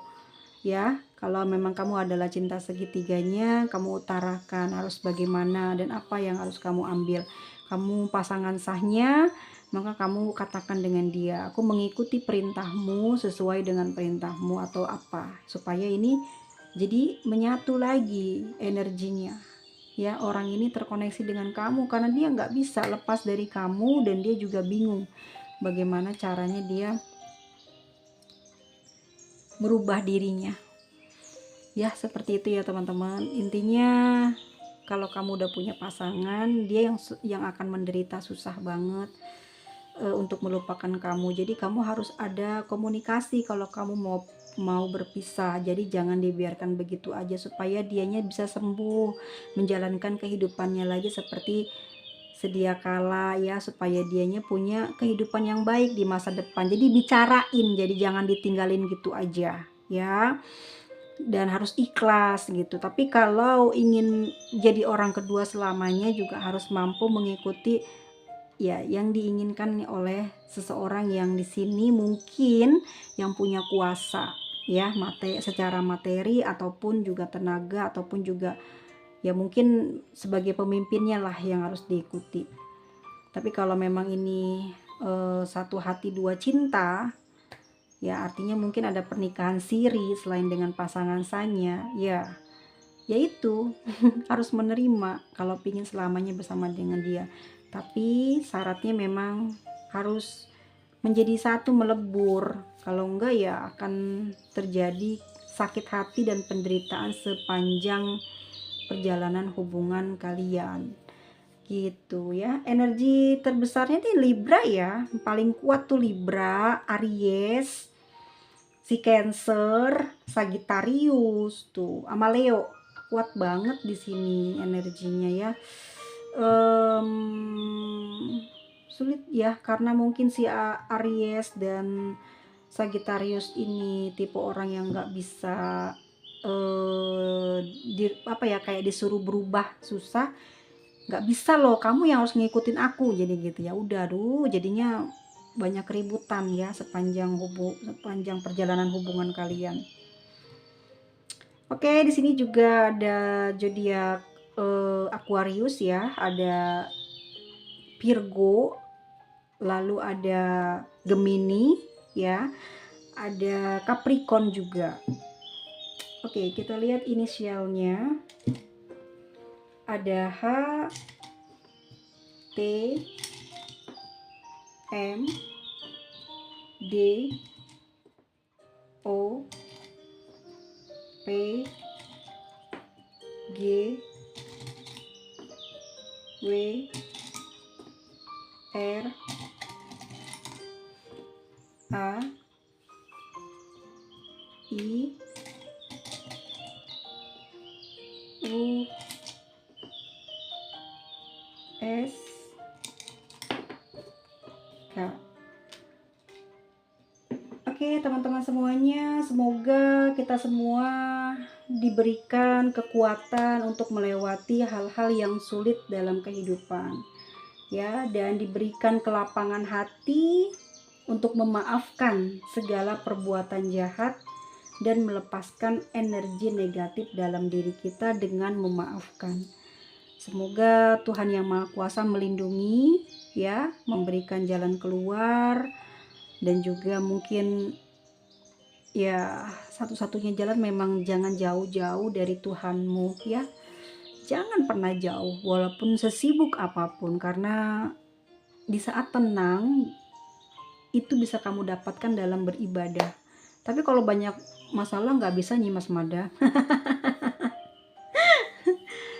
ya. Kalau memang kamu adalah cinta segitiganya, kamu utarakan harus bagaimana dan apa yang harus kamu ambil. Kamu pasangan sahnya, maka kamu katakan dengan dia, aku mengikuti perintahmu sesuai dengan perintahmu atau apa, supaya ini jadi menyatu lagi energinya. Ya, orang ini terkoneksi dengan kamu karena dia nggak bisa lepas dari kamu dan dia juga bingung bagaimana caranya dia merubah dirinya. Ya, seperti itu ya teman-teman. Intinya kalau kamu udah punya pasangan, dia yang akan menderita susah banget untuk melupakan kamu. Jadi kamu harus ada komunikasi kalau kamu mau berpisah. Jadi jangan dibiarkan begitu aja, supaya dianya bisa sembuh, menjalankan kehidupannya lagi seperti sedia kala ya, supaya dianya punya kehidupan yang baik di masa depan. Jadi bicarain, jadi jangan ditinggalin gitu aja ya, dan harus ikhlas gitu. Tapi kalau ingin jadi orang kedua selamanya juga harus mampu mengikuti ya yang diinginkan oleh seseorang yang di sini mungkin yang punya kuasa ya, secara materi ataupun juga tenaga ataupun juga ya mungkin sebagai pemimpinnya lah yang harus diikuti. Tapi kalau memang ini satu hati dua cinta ya, artinya mungkin ada pernikahan siri selain dengan pasangan saya ya, yaitu harus menerima kalau pingin selamanya bersama dengan dia. Tapi syaratnya memang harus menjadi satu, melebur. Kalau enggak ya akan terjadi sakit hati dan penderitaan sepanjang perjalanan hubungan kalian gitu ya. Energi terbesarnya di Libra ya, paling kuat tuh Libra, Aries, si Cancer, Sagittarius tuh, sama Leo kuat banget di sini energinya ya. Sulit ya karena mungkin si Aries dan Sagittarius ini tipe orang yang nggak bisa kayak disuruh berubah susah, nggak bisa loh, kamu yang harus ngikutin aku, jadi gitu ya. Udah jadinya banyak keributan ya sepanjang perjalanan hubungan kalian. Oke, di sini juga ada zodiak Aquarius ya, ada Virgo, lalu ada Gemini ya, ada Capricorn juga. Oke, kita lihat inisialnya. Ada H, T, M, D, O, P, G, W, R, A, I, U, S, K. Oke teman-teman semuanya, semoga kita semua diberikan kekuatan untuk melewati hal-hal yang sulit dalam kehidupan ya, dan diberikan kelapangan hati untuk memaafkan segala perbuatan jahat dan melepaskan energi negatif dalam diri kita dengan memaafkan. Semoga Tuhan Yang Maha Kuasa melindungi ya, memberikan jalan keluar, dan juga mungkin ya satu-satunya jalan memang jangan jauh-jauh dari Tuhanmu ya. Jangan pernah jauh walaupun sesibuk apapun, karena di saat tenang itu bisa kamu dapatkan dalam beribadah. Tapi kalau banyak masalah nggak bisa nyimas mada.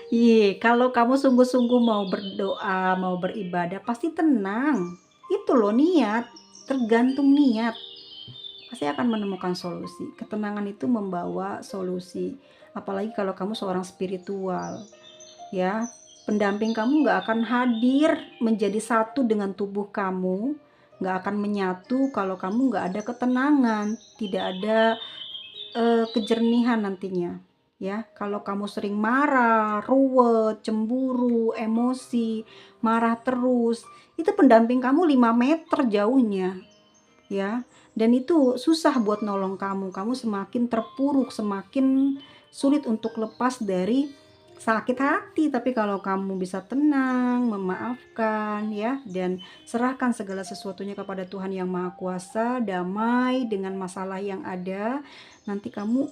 Iya, kalau kamu sungguh-sungguh mau berdoa, mau beribadah, pasti tenang. Itu loh niat, tergantung niat. Pasti akan menemukan solusi. Ketenangan itu membawa solusi. Apalagi kalau kamu seorang spiritual. Ya, pendamping kamu nggak akan hadir menjadi satu dengan tubuh kamu. Nggak akan menyatu kalau kamu nggak ada ketenangan. Tidak ada kejernihan nantinya. Ya, kalau kamu sering marah, ruwet, cemburu, emosi, marah terus, itu pendamping kamu 5 meter jauhnya ya, dan itu susah buat nolong kamu semakin terpuruk, semakin sulit untuk lepas dari sakit hati. Tapi kalau kamu bisa tenang, memaafkan ya, dan serahkan segala sesuatunya kepada Tuhan Yang Maha Kuasa, damai dengan masalah yang ada, nanti kamu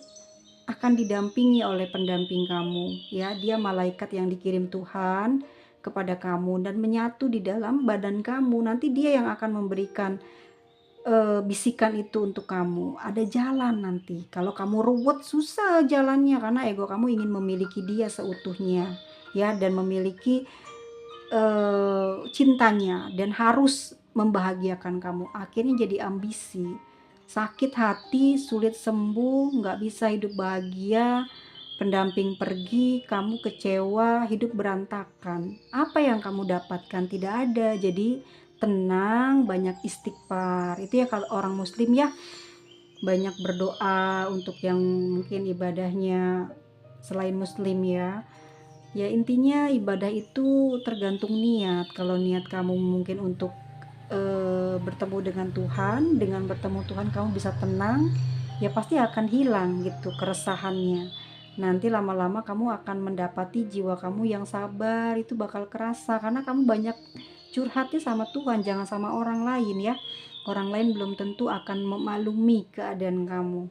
akan didampingi oleh pendamping kamu ya. Dia malaikat yang dikirim Tuhan kepada kamu dan menyatu di dalam badan kamu. Nanti dia yang akan memberikan bisikan itu untuk kamu. Ada jalan nanti. Kalau kamu ruwet, susah jalannya karena ego kamu ingin memiliki dia seutuhnya ya, dan memiliki cintanya dan harus membahagiakan kamu. Akhirnya jadi ambisi, sakit hati, sulit sembuh, nggak bisa hidup bahagia, pendamping pergi, kamu kecewa, hidup berantakan. Apa yang kamu dapatkan? Tidak ada. Jadi tenang, banyak istighfar. Itu ya kalau orang muslim ya, banyak berdoa untuk yang mungkin ibadahnya selain muslim ya. Ya intinya ibadah itu tergantung niat. Kalau niat kamu mungkin untuk bertemu dengan Tuhan, dengan bertemu Tuhan kamu bisa tenang, ya pasti akan hilang gitu keresahannya. Nanti lama-lama kamu akan mendapati jiwa kamu yang sabar itu bakal kerasa karena kamu banyak curhatnya sama Tuhan, jangan sama orang lain ya. Orang lain belum tentu akan memaklumi keadaan kamu.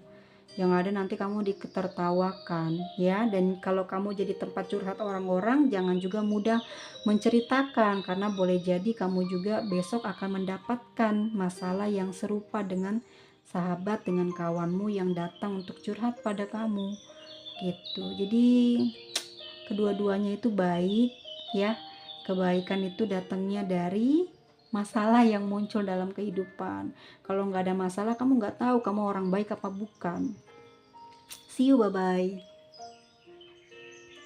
Yang ada nanti kamu ditertawakan ya. Dan kalau kamu jadi tempat curhat orang-orang, jangan juga mudah menceritakan karena boleh jadi kamu juga besok akan mendapatkan masalah yang serupa dengan sahabat, dengan kawanmu yang datang untuk curhat pada kamu gitu. Jadi kedua-duanya itu baik ya. Kebaikan itu datangnya dari masalah yang muncul dalam kehidupan. Kalau nggak ada masalah, kamu nggak tahu kamu orang baik apa bukan. See you, bye bye.